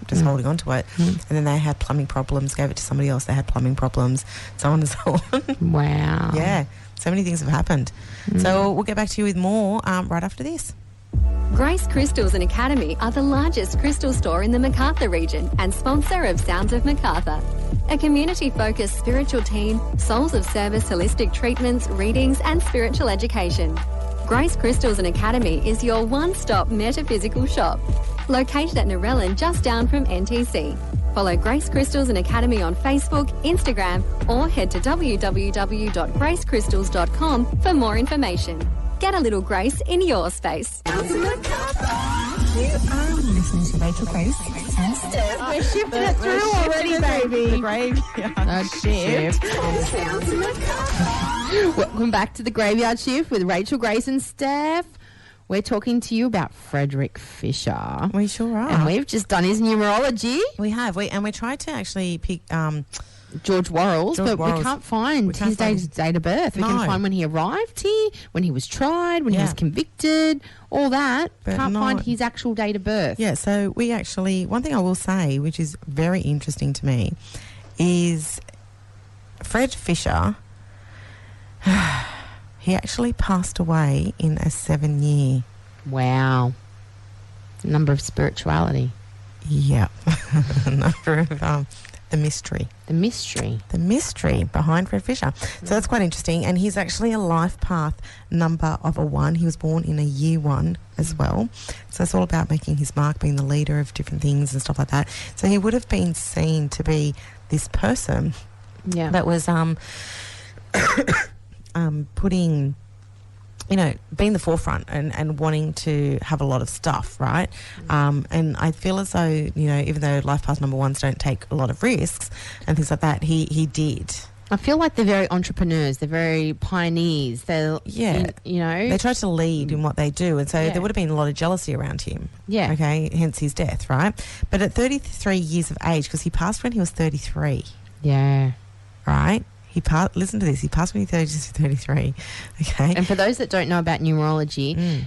just holding on to it. And then they had plumbing problems, gave it to somebody else, they had plumbing problems, so on and so on. Wow. Yeah, so many things have happened. So we'll get back to you with more right after this. Grace Crystals and Academy are the largest crystal store in the Macarthur region and sponsor of Sounds of Macarthur, a community-focused spiritual team, souls of service, holistic treatments, readings and spiritual education. Grace Crystals and Academy is your one-stop metaphysical shop, located at Narellan just down from NTC. Follow Grace Crystals and Academy on Facebook, Instagram or head to www.gracecrystals.com for more information. Get a little grace in your space. You are listening to Rachel Grace and Steph. We're shifting it through already, baby. The graveyard shift. Welcome back to the Graveyard Shift with Rachel Grace and Steph. We're talking to you about Frederick Fisher. We sure are. And we've just done his numerology. We have. We tried to actually pick... George Worrell's, but we can't find his date of birth. We can find when he arrived here, when he was tried, when he was convicted, all that. But can't find his actual date of birth. Yeah, so we actually... One thing I will say, which is very interesting to me, is Fred Fisher, he actually passed away in a 7-year. Wow. Number of spirituality. Yeah. Number of... The mystery behind Fred Fisher. So that's quite interesting. And he's actually a life path number of a 1. He was born in a year 1 as well. So it's all about making his mark, being the leader of different things and stuff like that. So he would have been seen to be this person that was putting... being the forefront and wanting to have a lot of stuff, right? And I feel as though, even though life path number 1s don't take a lot of risks and things like that, he did. I feel like they're very entrepreneurs. They're very pioneers. They're, they try to lead in what they do. And so there would have been a lot of jealousy around him. Yeah. Okay, hence his death, right? But at 33 years of age, because he passed when he was 33. Yeah. Right? Listen to this. He passed when he was 33. Okay. And for those that don't know about numerology,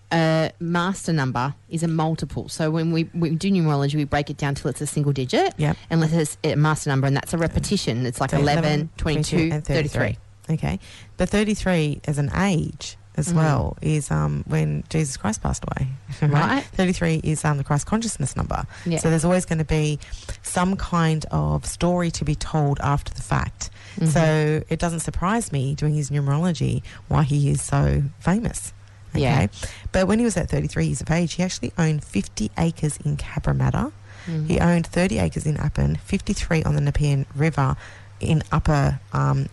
a master number is a multiple. So when we do numerology, we break it down till it's a single digit. Yep. Unless it's a master number, and that's a repetition. It's like 11, 22, and 33. Okay. But 33 as an age as well is when Jesus Christ passed away. Right. 33 is the Christ consciousness number. Yeah. So there's always going to be some kind of story to be told after the fact. So it doesn't surprise me, doing his numerology, why he is so famous. Okay. Yeah. But when he was at 33 years of age, he actually owned 50 acres in Cabramatta. He owned 30 acres in Appin, 53 on the Nepean River in Upper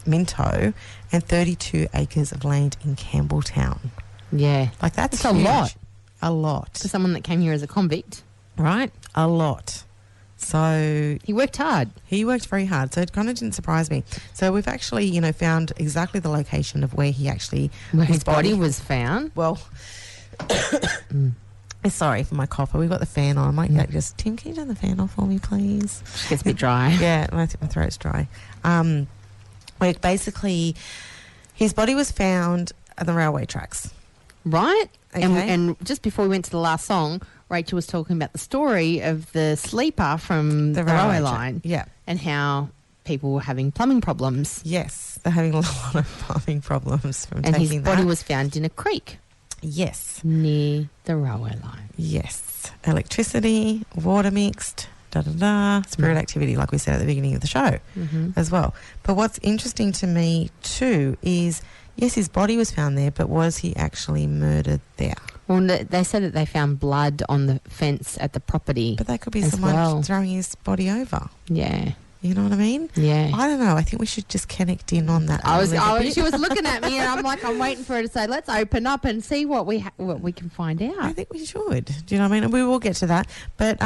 Minto, and 32 acres of land in Campbelltown. Yeah. Like that's a lot. A lot. For someone that came here as a convict. Right? A lot. So he worked hard. He worked very hard. So it kind of didn't surprise me. So we've actually, found exactly the location of where he actually... Where his body was found. Well, sorry for my cough. We've got the fan on. I might just... Tim, can you turn the fan off for me, please? It gets a bit dry. Yeah, I think my throat's dry. Where basically his body was found at the railway tracks. Right. Okay. And just before we went to the last song, Rachel was talking about the story of the sleeper from the railway line. Yeah. And how people were having plumbing problems. Yes, they're having a lot of plumbing problems from and taking his body was found in a creek. Yes. Near the railway line. Yes. Electricity, water mixed, spirit activity, like we said at the beginning of the show as well. But what's interesting to me too is, yes, his body was found there, but was he actually murdered there? Well, they said that they found blood on the fence at the property. But that could be someone throwing his body over. Yeah. You know what I mean? Yeah. I don't know. I think we should just connect in on that. She was looking at me, and I'm like, I'm waiting for her to say, "Let's open up and see what we can find out." I think we should. Do you know what I mean? And we will get to that. But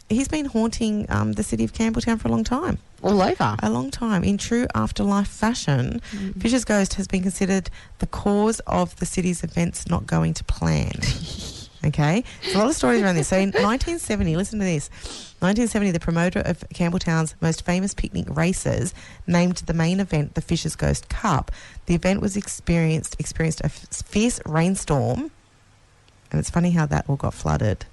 he's been haunting the city of Campbelltown for a long time. All over. A long time. In true afterlife fashion, Fisher's ghost has been considered the cause of the city's events not going to plan. Okay? There's a lot of stories around this. So in 1970, listen to this. 1970, the promoter of Campbelltown's most famous picnic races named the main event the Fisher's Ghost Cup. The event was experienced a fierce rainstorm And it's funny how that all got flooded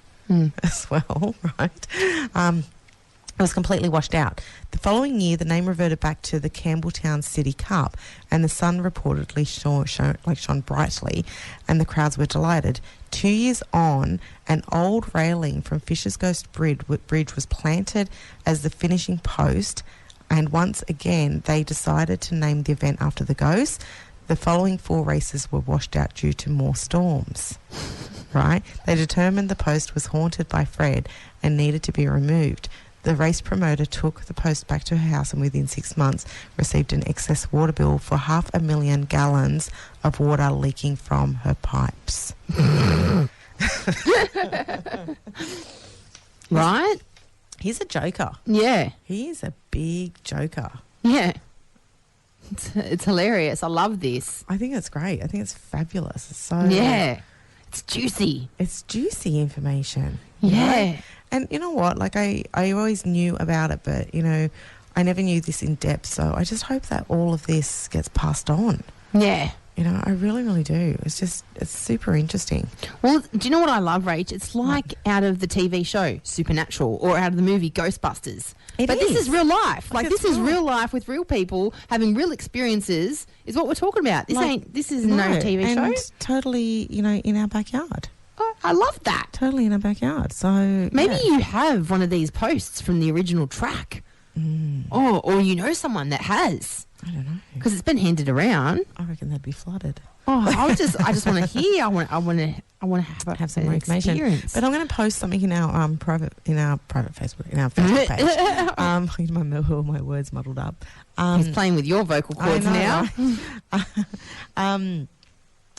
as well, right? It was completely washed out. The following year, the name reverted back to the Campbelltown City Cup, and the sun reportedly shone brightly, and the crowds were delighted. 2 years on, an old railing from Fisher's Ghost Bridge was planted as the finishing post, and once again, they decided to name the event after the ghost. The following 4 races were washed out due to more storms. Right? They determined the post was haunted by Fred and needed to be removed. The race promoter took the post back to her house and within 6 months received an excess water bill for 500,000 gallons of water leaking from her pipes. Right? He's a joker. Yeah. He is a big joker. Yeah. It's hilarious. I love this. I think it's great. I think it's fabulous. It's so Yeah. It's juicy. It's juicy information. you know? Yeah. And you know what? Like I always knew about it, but you know, I never knew this in depth. So I just hope that all of this gets passed on. Yeah. You know, I really, really do. It's super interesting. Well, do you know what I love, Rach? It's like out of the TV show Supernatural or out of the movie Ghostbusters. But this is real life. Like this is real life with real people having real experiences is what we're talking about. This is no TV and show. Totally, you know, in our backyard. Oh, I love that. Totally in our backyard. So maybe you have one of these posts from the original track. Or you know someone that has. I don't know. Because it's been handed around. I reckon they'd be flooded. Oh, I just want to hear. I want to have some more information. Experience. But I'm going to post something in our private Facebook, in our Facebook page. All my words muddled up. He's playing with your vocal cords now. Right?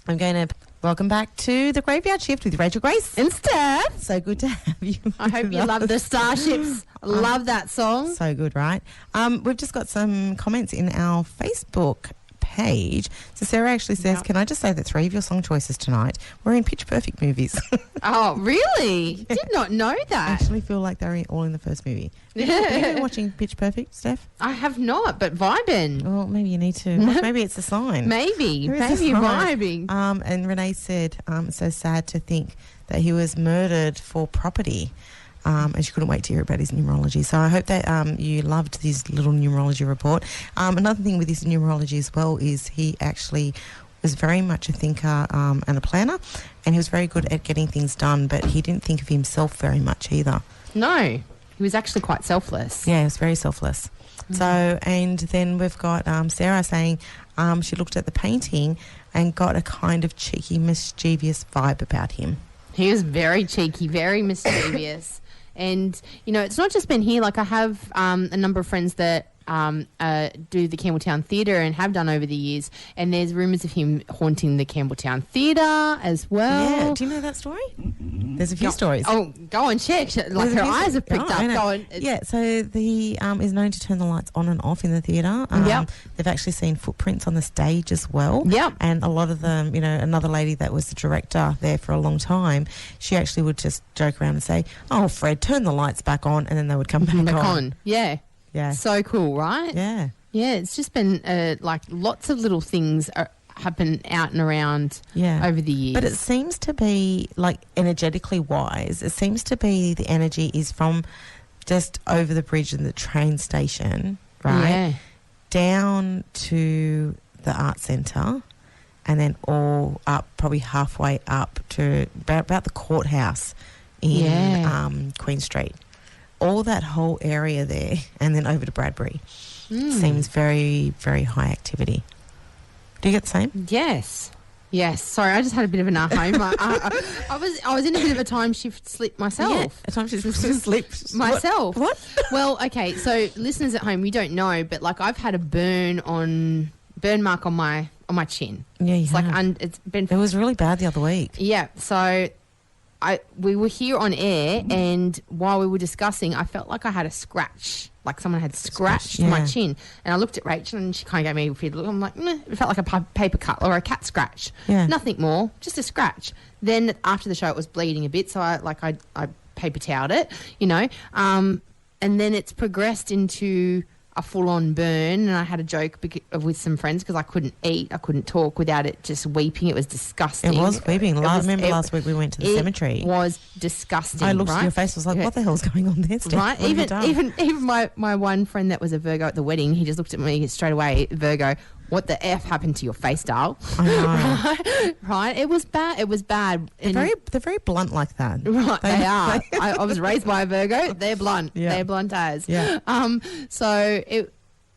I'm going to welcome back to the Graveyard Shift with Rachel Grace and Steph. So good to have you. I hope you love the Starships. Love that song. So good, right? We've just got some comments in our Facebook page. So Sarah actually says, can I just say that 3 of your song choices tonight were in Pitch Perfect movies? Oh, really? Did not know that. I actually feel like they're all in the first movie. Have you been watching Pitch Perfect, Steph? I have not, but vibing. Well, maybe you need to. Maybe it's a sign. Maybe vibing. And Renee said, it's so sad to think that he was murdered for property. And she couldn't wait to hear about his numerology. So I hope that you loved this little numerology report. Another thing with his numerology as well is he actually was very much a thinker and a planner, and he was very good at getting things done, but he didn't think of himself very much either. No, he was actually quite selfless. Yeah, he was very selfless. So, and then we've got Sarah saying she looked at the painting and got a kind of cheeky, mischievous vibe about him. He was very cheeky, very mischievous. And, you know, it's not just been here. Like, I have a number of friends that do the Campbelltown Theatre and have done over the years. And there's rumours of him haunting the Campbelltown Theatre as well. Yeah. Do you know that story? There's a few stories. Oh, go and check. Like, her eyes have pricked up. Go on. Yeah, so he is known to turn the lights on and off in the theatre. They've actually seen footprints on the stage as well. Yep. And a lot of them, you know, another lady that was the director there for a long time, she actually would just joke around and say, oh, Fred, turn the lights back on, and then they would come back on. Yeah. Yeah. So cool, right? Yeah. Yeah, it's just been like lots of little things happen out and around over the years. But it seems to be, like, energetically wise, it seems to be the energy is from just over the bridge in the train station, right? Yeah. Down to the art centre and then all up, probably halfway up to about the courthouse in Queen Street. All that whole area there, and then over to Bradbury, seems very, very high activity. Do you get the same? Yes. Sorry, I just had a bit of an aha moment. I was in a bit of a time shift sleep myself. Yeah, a time shift sleep myself. What? Well, okay. So listeners at home, you don't know, but like I've had a burn mark on my chin. Yeah, it's like it's been. It was really bad the other week. Yeah. So we were here on air, and while we were discussing, I felt like I had a scratch, like someone had scratched my chin. And I looked at Rachel, and she kind of gave me a weird look. I'm like, it felt like a paper cut or a cat scratch. Yeah. Nothing more, just a scratch. Then after the show, it was bleeding a bit, so I paper toweled it, you know. And then it's progressed into a full-on burn, and I had a joke with some friends because I couldn't eat, I couldn't talk without it just weeping. It was disgusting. It was weeping. Remember last week we went to the cemetery. It was disgusting. I looked at your face. I was like, "What the hell's going on there, Steph? Right? Even my one friend that was a Virgo at the wedding, he just looked at me straight away. Virgo, what the F happened to your face, doll? I know. Right? It was bad. It was bad. They're very blunt like that. Right, they are. I was raised by a Virgo. They're blunt. Yeah. They're blunt as. Yeah.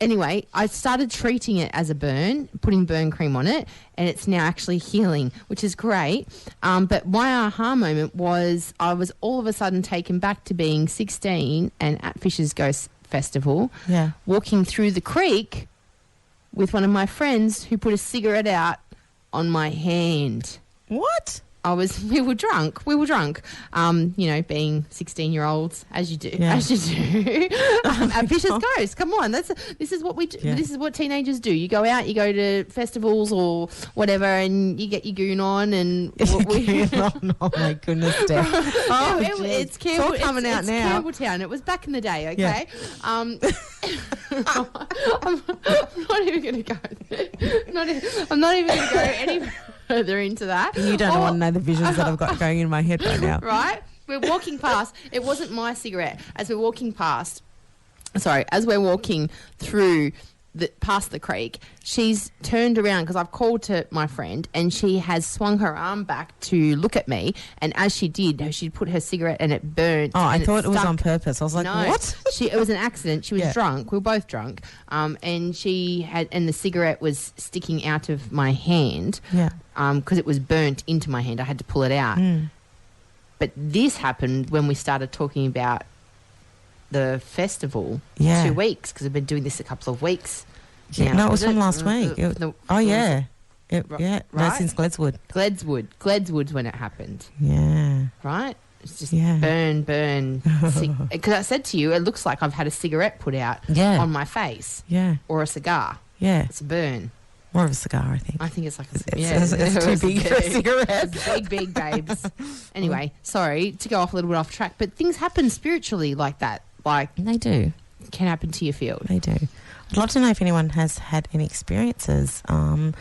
Anyway, I started treating it as a burn, putting burn cream on it, and it's now actually healing, which is great. But my aha moment was I was all of a sudden taken back to being 16 and at Fisher's Ghost Festival, walking through the creek with one of my friends who put a cigarette out on my hand. What? We were drunk. Being 16-year-olds, as you do. At Fisher's Ghost. Come on, this is what we do. Yeah. This is what teenagers do. You go out, you go to festivals or whatever, and you get your goon on. And oh my goodness, Steph. It's Campbell. It's all coming out now. Campbelltown. It was back in the day. Okay. Yeah. I'm not even going to go there. I'm not even going to go any further into that. You don't want to know the visions that I've got going in my head right now. Right? We're walking past. It wasn't my cigarette. As we're walking through past the creek, she's turned around because I've called to my friend and she has swung her arm back to look at me, and as she did, she put her cigarette and it burnt. Oh, I thought it was on purpose. I was like, no, what? It was an accident. She was drunk. We were both drunk. And the cigarette was sticking out of my hand. Yeah. Because it was burnt into my hand. I had to pull it out. Mm. But this happened when we started talking about the festival 2 weeks, because I've been doing this a couple of weeks. Yeah, no, it was from last week. No, since Gledswood. Gledswood's when it happened. Yeah. Right? It's just burn. Because I said to you, it looks like I've had a cigarette put out on my face. Yeah. Or a cigar. Yeah. It's a burn. More of a cigar, I think. I think it's like a cigar. It's too big for a cigarette. It's big, babes. Anyway, sorry to go off a little bit off track, but things happen spiritually like that. Like they do. Can happen to your field. They do. I'd love to know if anyone has had any experiences around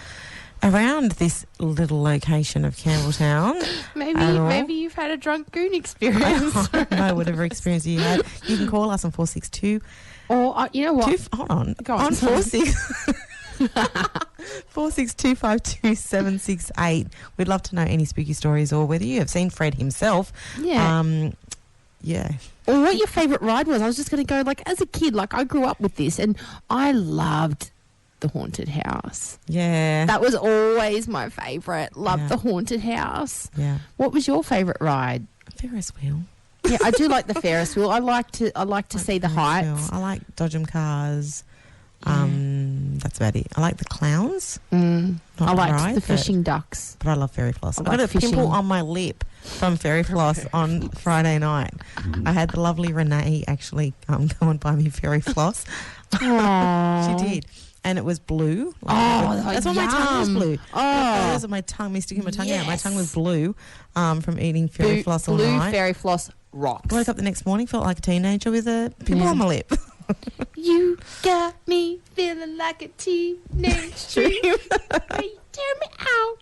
this little location of Campbelltown. Maybe you've had a drunk goon experience. I don't know, whatever experience you had. You can call us on 462. Or, you know what? Hold on. Go on. 462527768. We'd love to know any spooky stories or whether you have seen Fred himself. Yeah. Or what your favourite ride was. I was just going to go, as a kid, I grew up with this and I loved the haunted house. Yeah. That was always my favourite. Loved the haunted house. Yeah. What was your favourite ride? Ferris wheel. Yeah, I do like the Ferris wheel. I like to see the heights. Wheel. I like Dodgem cars. That's about it. I like the clowns. I liked the fishing ducks. But I love fairy floss. I got a pimple on my lip from fairy floss on Friday night. I had the lovely Renee actually go and buy me fairy floss. She did. And it was blue. That's why my tongue was blue. Because of my tongue, me sticking my tongue out. My tongue was blue from eating fairy floss all night. Blue fairy floss rocks. Woke up the next morning, felt like a teenager with a pimple on my lip. You got me feeling like a teenage dream. You tear me out.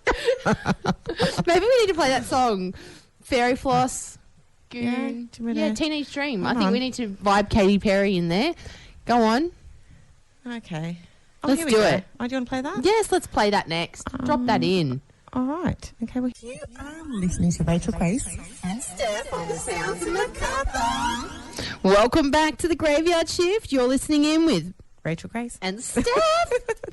Maybe we need to play that song, Fairy Floss. Teenage Dream. I think we need to vibe Katy Perry in there. Go on. Okay. Let's do it. Oh, do you want to play that? Yes, let's play that next. Drop that in. All right. Okay. Well, You are listening to Rachel Grace and Steph on the Sounds of Macarthur. Welcome back to the Graveyard Shift. You're listening in with Rachel Grace and Steph.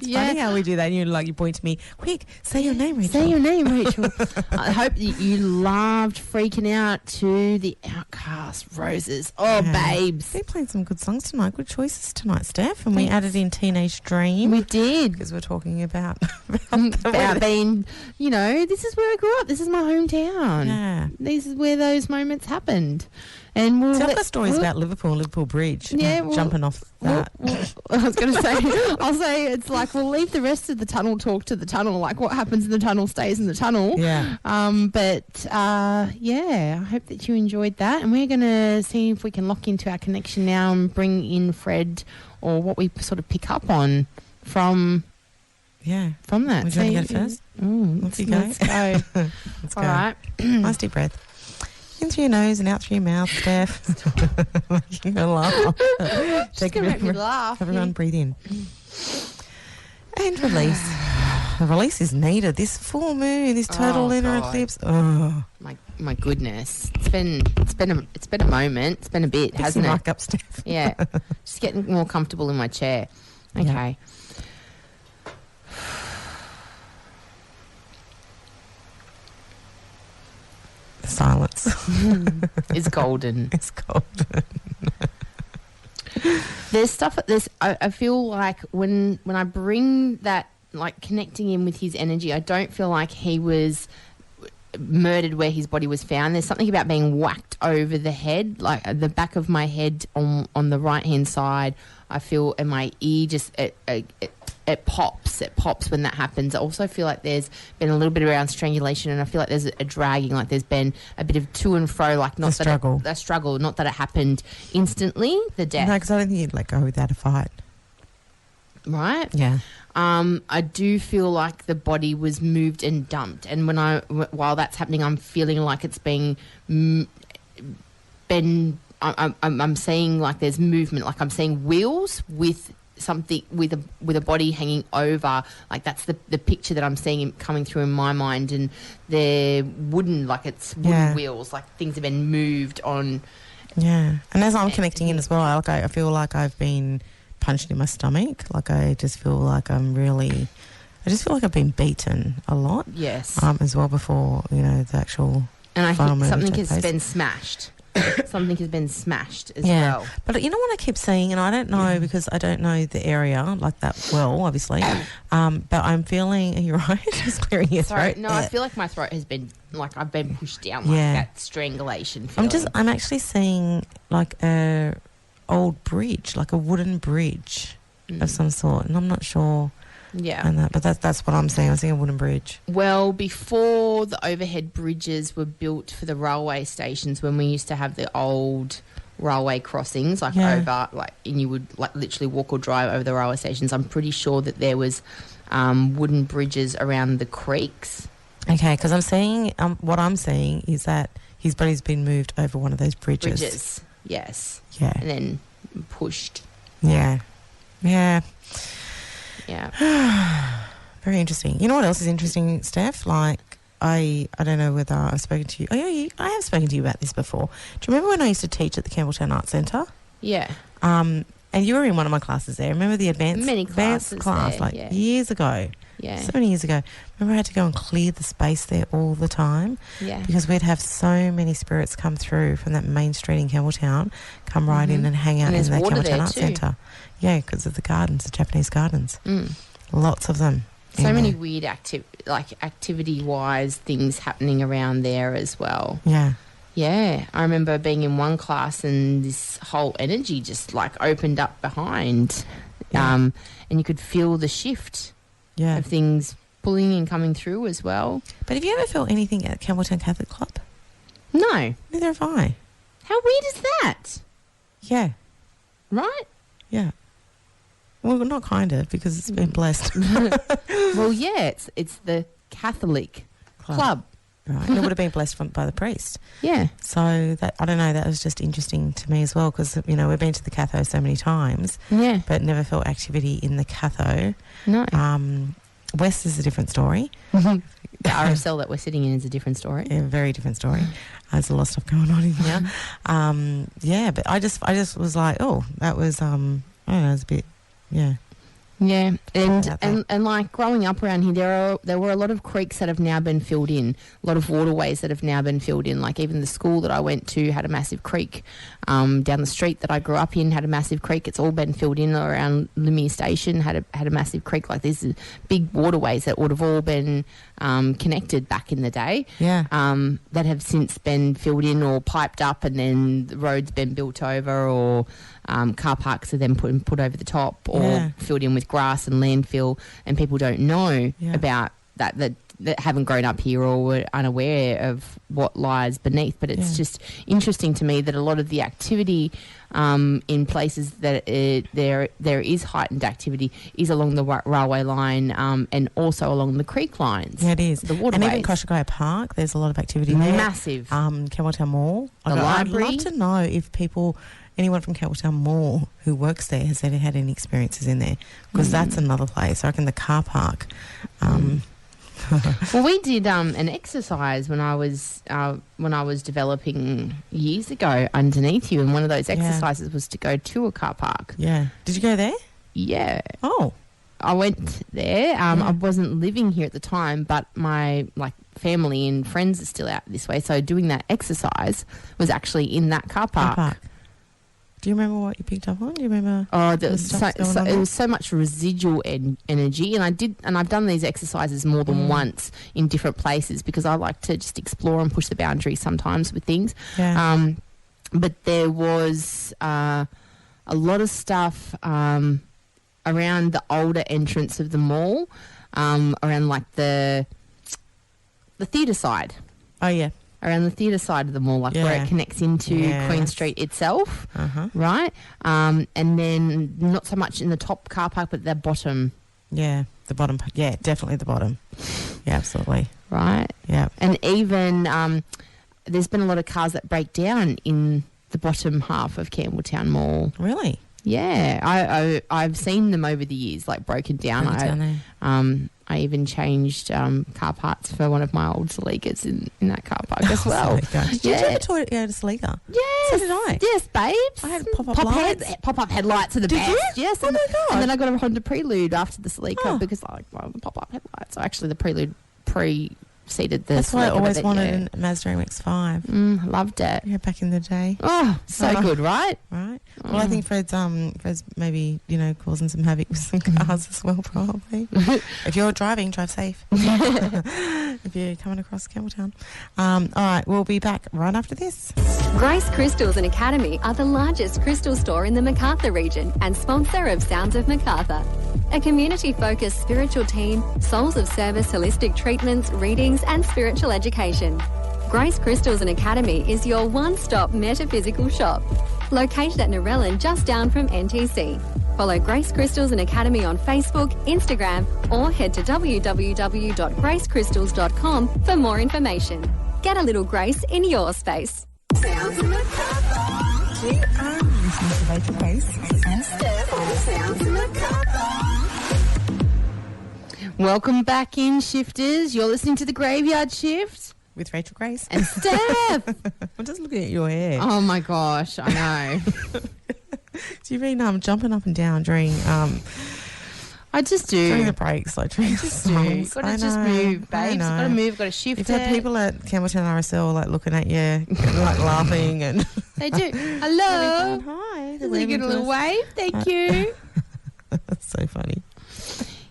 It's funny how we do that. And you point to me, quick, say your name, Rachel. Say your name, Rachel. I hope that you loved freaking out to the Outcast Roses. Oh, babes. They played some good songs tonight. Good choices tonight, Steph. And we added in Teenage Dream. We did. Because we're talking about being, this is where I grew up. This is my hometown. Yeah. This is where those moments happened. And So I've got stories about Liverpool Bridge. Yeah, Jumping off that. I was going to say, I'll say it's like we'll leave the rest of the tunnel talk to the tunnel. Like what happens in the tunnel stays in the tunnel. Yeah. I hope that you enjoyed that, and we're going to see if we can lock into our connection now and bring in Fred or what we sort of pick up on from that. We're going to go first. Let's go. Let's go. All right. Nice deep breath. In through your nose and out through your mouth, Steph. Making her laugh. She's going to make me laugh. Everyone breathe in. And release. The release is needed. This full moon, this total lunar eclipse. Oh. My goodness. It's been a moment. It's been a bit, hasn't it? Mic up, Steph. Yeah. Just getting more comfortable in my chair. Okay. Yeah. Silence. It's golden. It's golden. There's stuff. I feel like when I bring that, like connecting in with his energy, I don't feel like he was murdered where his body was found. There's something about being whacked over the head, like the back of my head on the right hand side. I feel, and my ear just it pops. It pops when that happens. I also feel like there's been a little bit around strangulation, and I feel like there's a dragging, like there's been a bit of to and fro, like not a struggle. A struggle, not that it happened instantly. The death, No, because I don't think you'd let go without a fight. right? Yeah. I do feel like the body was moved and dumped, and while that's happening, I'm feeling like it's being I'm seeing like there's movement, like I'm seeing wheels with something with a body hanging over, like that's the picture that I'm seeing coming through in my mind, and they're wooden, like it's wooden wheels, like things have been moved on. Yeah, and as I'm connecting in as well, like I feel like I've been punched in my stomach. Like I just feel like I've been beaten a lot. Yes. As well before, the actual. And I think moment something took has place. been smashed. Something has been smashed as well. But you know what I keep saying, and I don't know because I don't know the area like that well, obviously. But I'm feeling. Are you right? Just clearing your Sorry, throat. no, I feel like my throat has been like I've been pushed down, like that strangulation feeling. I'm actually seeing like a old bridge, like a wooden bridge of some sort, and I'm not sure. Yeah. And but that's what I'm seeing. I'm seeing a wooden bridge. Well, before the overhead bridges were built for the railway stations, when we used to have the old railway crossings, like over, like, and you would like literally walk or drive over the railway stations, I'm pretty sure that there was wooden bridges around the creeks. Okay, because I'm seeing what I'm seeing is that his body's been moved over one of those bridges. Bridges, yes. Yeah. And then pushed. Yeah. Yeah. Yeah. Very interesting. You know what else is interesting, Steph? Like, I don't know whether I've spoken to you. Oh, yeah, I have spoken to you about this before. Do you remember when I used to teach at the Campbelltown Arts Centre? Yeah. And you were in one of my classes there. Remember the advanced class, there, years ago? Yeah. So many years ago. Remember I had to go and clear the space there all the time? Yeah. Because we'd have so many spirits come through from that main street in Campbelltown, come right in and hang out in the Campbelltown Arts Centre. Yeah, because of the gardens, the Japanese gardens. Lots of them. So many weird activity-wise things happening around there as well. Yeah. Yeah, I remember being in one class and this whole energy just like opened up behind, and you could feel the shift of things pulling and coming through as well. But have you ever felt anything at Campbelltown Catholic Club? No. Neither have I. How weird is that? Yeah. Right? Yeah. Well, not kind of, because it's been blessed. Well, yeah, it's the Catholic club. Right. And it would have been blessed by the priest. Yeah. So that, I don't know, that was just interesting to me as well, because, we've been to the Catho so many times. Yeah. But never felt activity in the Catho. No. West is a different story. The RSL that we're sitting in is a different story. Yeah, very different story. There's a lot of stuff going on in here. But I just was like, oh, that was, I don't know, it was a bit, Yeah, and like growing up around here, there were a lot of creeks that have now been filled in, a lot of waterways that have now been filled in. Like even the school that I went to had a massive creek. Down the street that I grew up in had a massive creek. It's all been filled in. Around Lumiere Station had a massive creek. Like these big waterways that would have all been connected back in the day. Yeah. That have since been filled in or piped up, and then the road's been built over, or car parks are then put over the top, or filled in with grass and landfill, and people don't know about that haven't grown up here or were unaware of what lies beneath. But it's just interesting to me that a lot of the activity in places that there is heightened activity is along the railway line and also along the creek lines. Yeah, it is. The waterways. And even Koshigaya Park, there's a lot of activity there. Massive. Campbelltown Mall. The library. I'd love to know if anyone from Campbelltown Mall who works there has ever had any experiences in there, because that's another place. I reckon the car park. Well, we did an exercise when I was developing years ago underneath you, and one of those exercises was to go to a car park. Yeah. Did you go there? Yeah. Oh. I went there. I wasn't living here at the time, but my family and friends are still out this way, so doing that exercise was actually in that car park. Do you remember what you picked up on? Do you remember? Oh, it was so much residual energy, and I've done these exercises more than once in different places, because I like to just explore and push the boundaries sometimes with things. Yeah. But there was a lot of stuff around the older entrance of the mall, around like the theatre side. Oh yeah. Around the theatre side of the mall, where it connects into Queen Street itself, right? And then not so much in the top car park, but the bottom. Yeah, the bottom. Yeah, definitely the bottom. Yeah, absolutely. Right? Yeah. And even there's been a lot of cars that break down in the bottom half of Campbelltown Mall. Really? Yeah, I've seen them over the years, like broken down. I even changed car parts for one of my old Selegas in that car park as well. Did you ever go to Seliga? Yes. So did I. Yes, babes. I had pop-up headlights are the best. You? Yes. Oh, my God. And then I got a Honda Prelude after the Celica because I like the pop-up headlights. So actually the Prelude preceded the That's why I Celica, always wanted a Mazda MX-5. Loved it. Yeah, back in the day. Oh, so good, right? Right. Well, I think Fred's maybe, causing some havoc with some cars as well, probably. If you're driving, drive safe. If you're coming across Campbelltown. All right, we'll be back right after this. Grace Crystals and Academy are the largest crystal store in the Macarthur region and sponsor of Sounds of Macarthur. A community-focused spiritual team, souls of service, holistic treatments, readings and spiritual education. Grace Crystals and Academy is your one-stop metaphysical shop. Located at Narellan, just down from NTC. Follow Grace Crystals and Academy on Facebook, Instagram, or head to www.gracecrystals.com for more information. Get a little grace in your space. Sounds of Macarthur. We are listening to Rachel Grace and Steph on Sounds of Macarthur. Welcome back in, shifters. You're listening to The Graveyard Shift. With Rachel Grace. And Steph. I'm just looking at your hair. Oh, my gosh. I know. So you've been jumping up and down during... I just do. During the breaks, during the songs. Got to just move, babes. Got to move, got to shift. You've had people at Campbelltown RSL looking at you, laughing, and they do. Hello. Hi. They get a little wave. Thank you. That's so funny.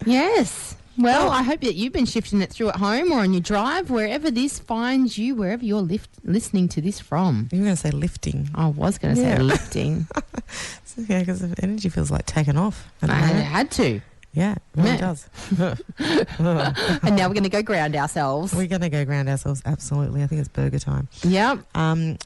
Yes. Well, I hope that you've been shifting it through at home or on your drive, wherever this finds you, wherever you're listening to this from. You were going to say lifting. I was going to say lifting. Yeah, because the energy feels like taking off. I had to. Yeah, it really does. And now we're going to go ground ourselves. We're going to go ground ourselves, absolutely. I think it's burger time. Yep.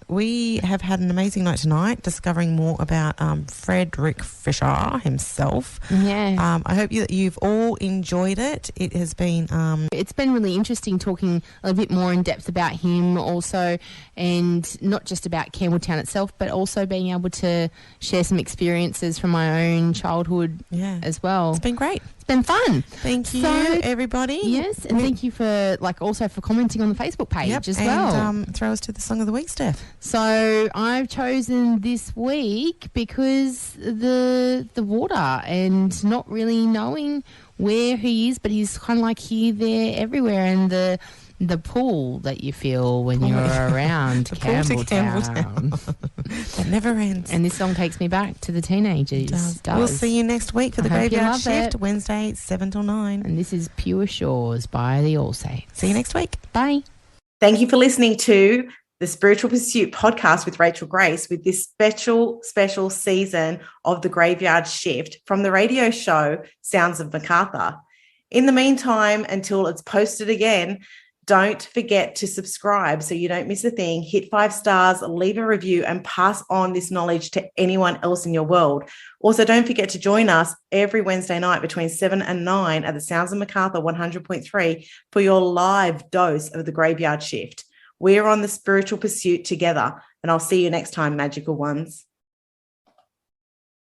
We have had an amazing night tonight discovering more about Frederick Fisher himself. Yeah. I hope you've all enjoyed it. It has been... It's been really interesting talking a little bit more in depth about him also, and not just about Campbelltown itself, but also being able to share some experiences from my own childhood as well. It's been great. great. It's been fun. Thank you, everybody. Yes, and thank you for also for commenting on the Facebook page as well. And throw us to the song of the week, Steph. So I've chosen this week because the water and not really knowing where he is, but he's kind of like here, there, everywhere, and the pull that you feel when you're around Campbelltown. That never ends. And this song takes me back to the teenagers. It does. We'll see you next week for the I hope you Graveyard love Shift, it. Wednesday, 7 till 9. And this is Pure Shores by the All Saints. See you next week. Bye. Thank you for listening to the Spiritual Pursuit podcast with Rachel Grace, with this special season of the Graveyard Shift from the radio show Sounds of Macarthur. In the meantime, until it's posted again, don't forget to subscribe so you don't miss a thing. Hit 5 stars, leave a review, and pass on this knowledge to anyone else in your world. Also, don't forget to join us every Wednesday night between 7 and 9 at the Sounds of Macarthur 100.3 for your live dose of the Graveyard Shift. We're on the spiritual pursuit together, and I'll see you next time, magical ones.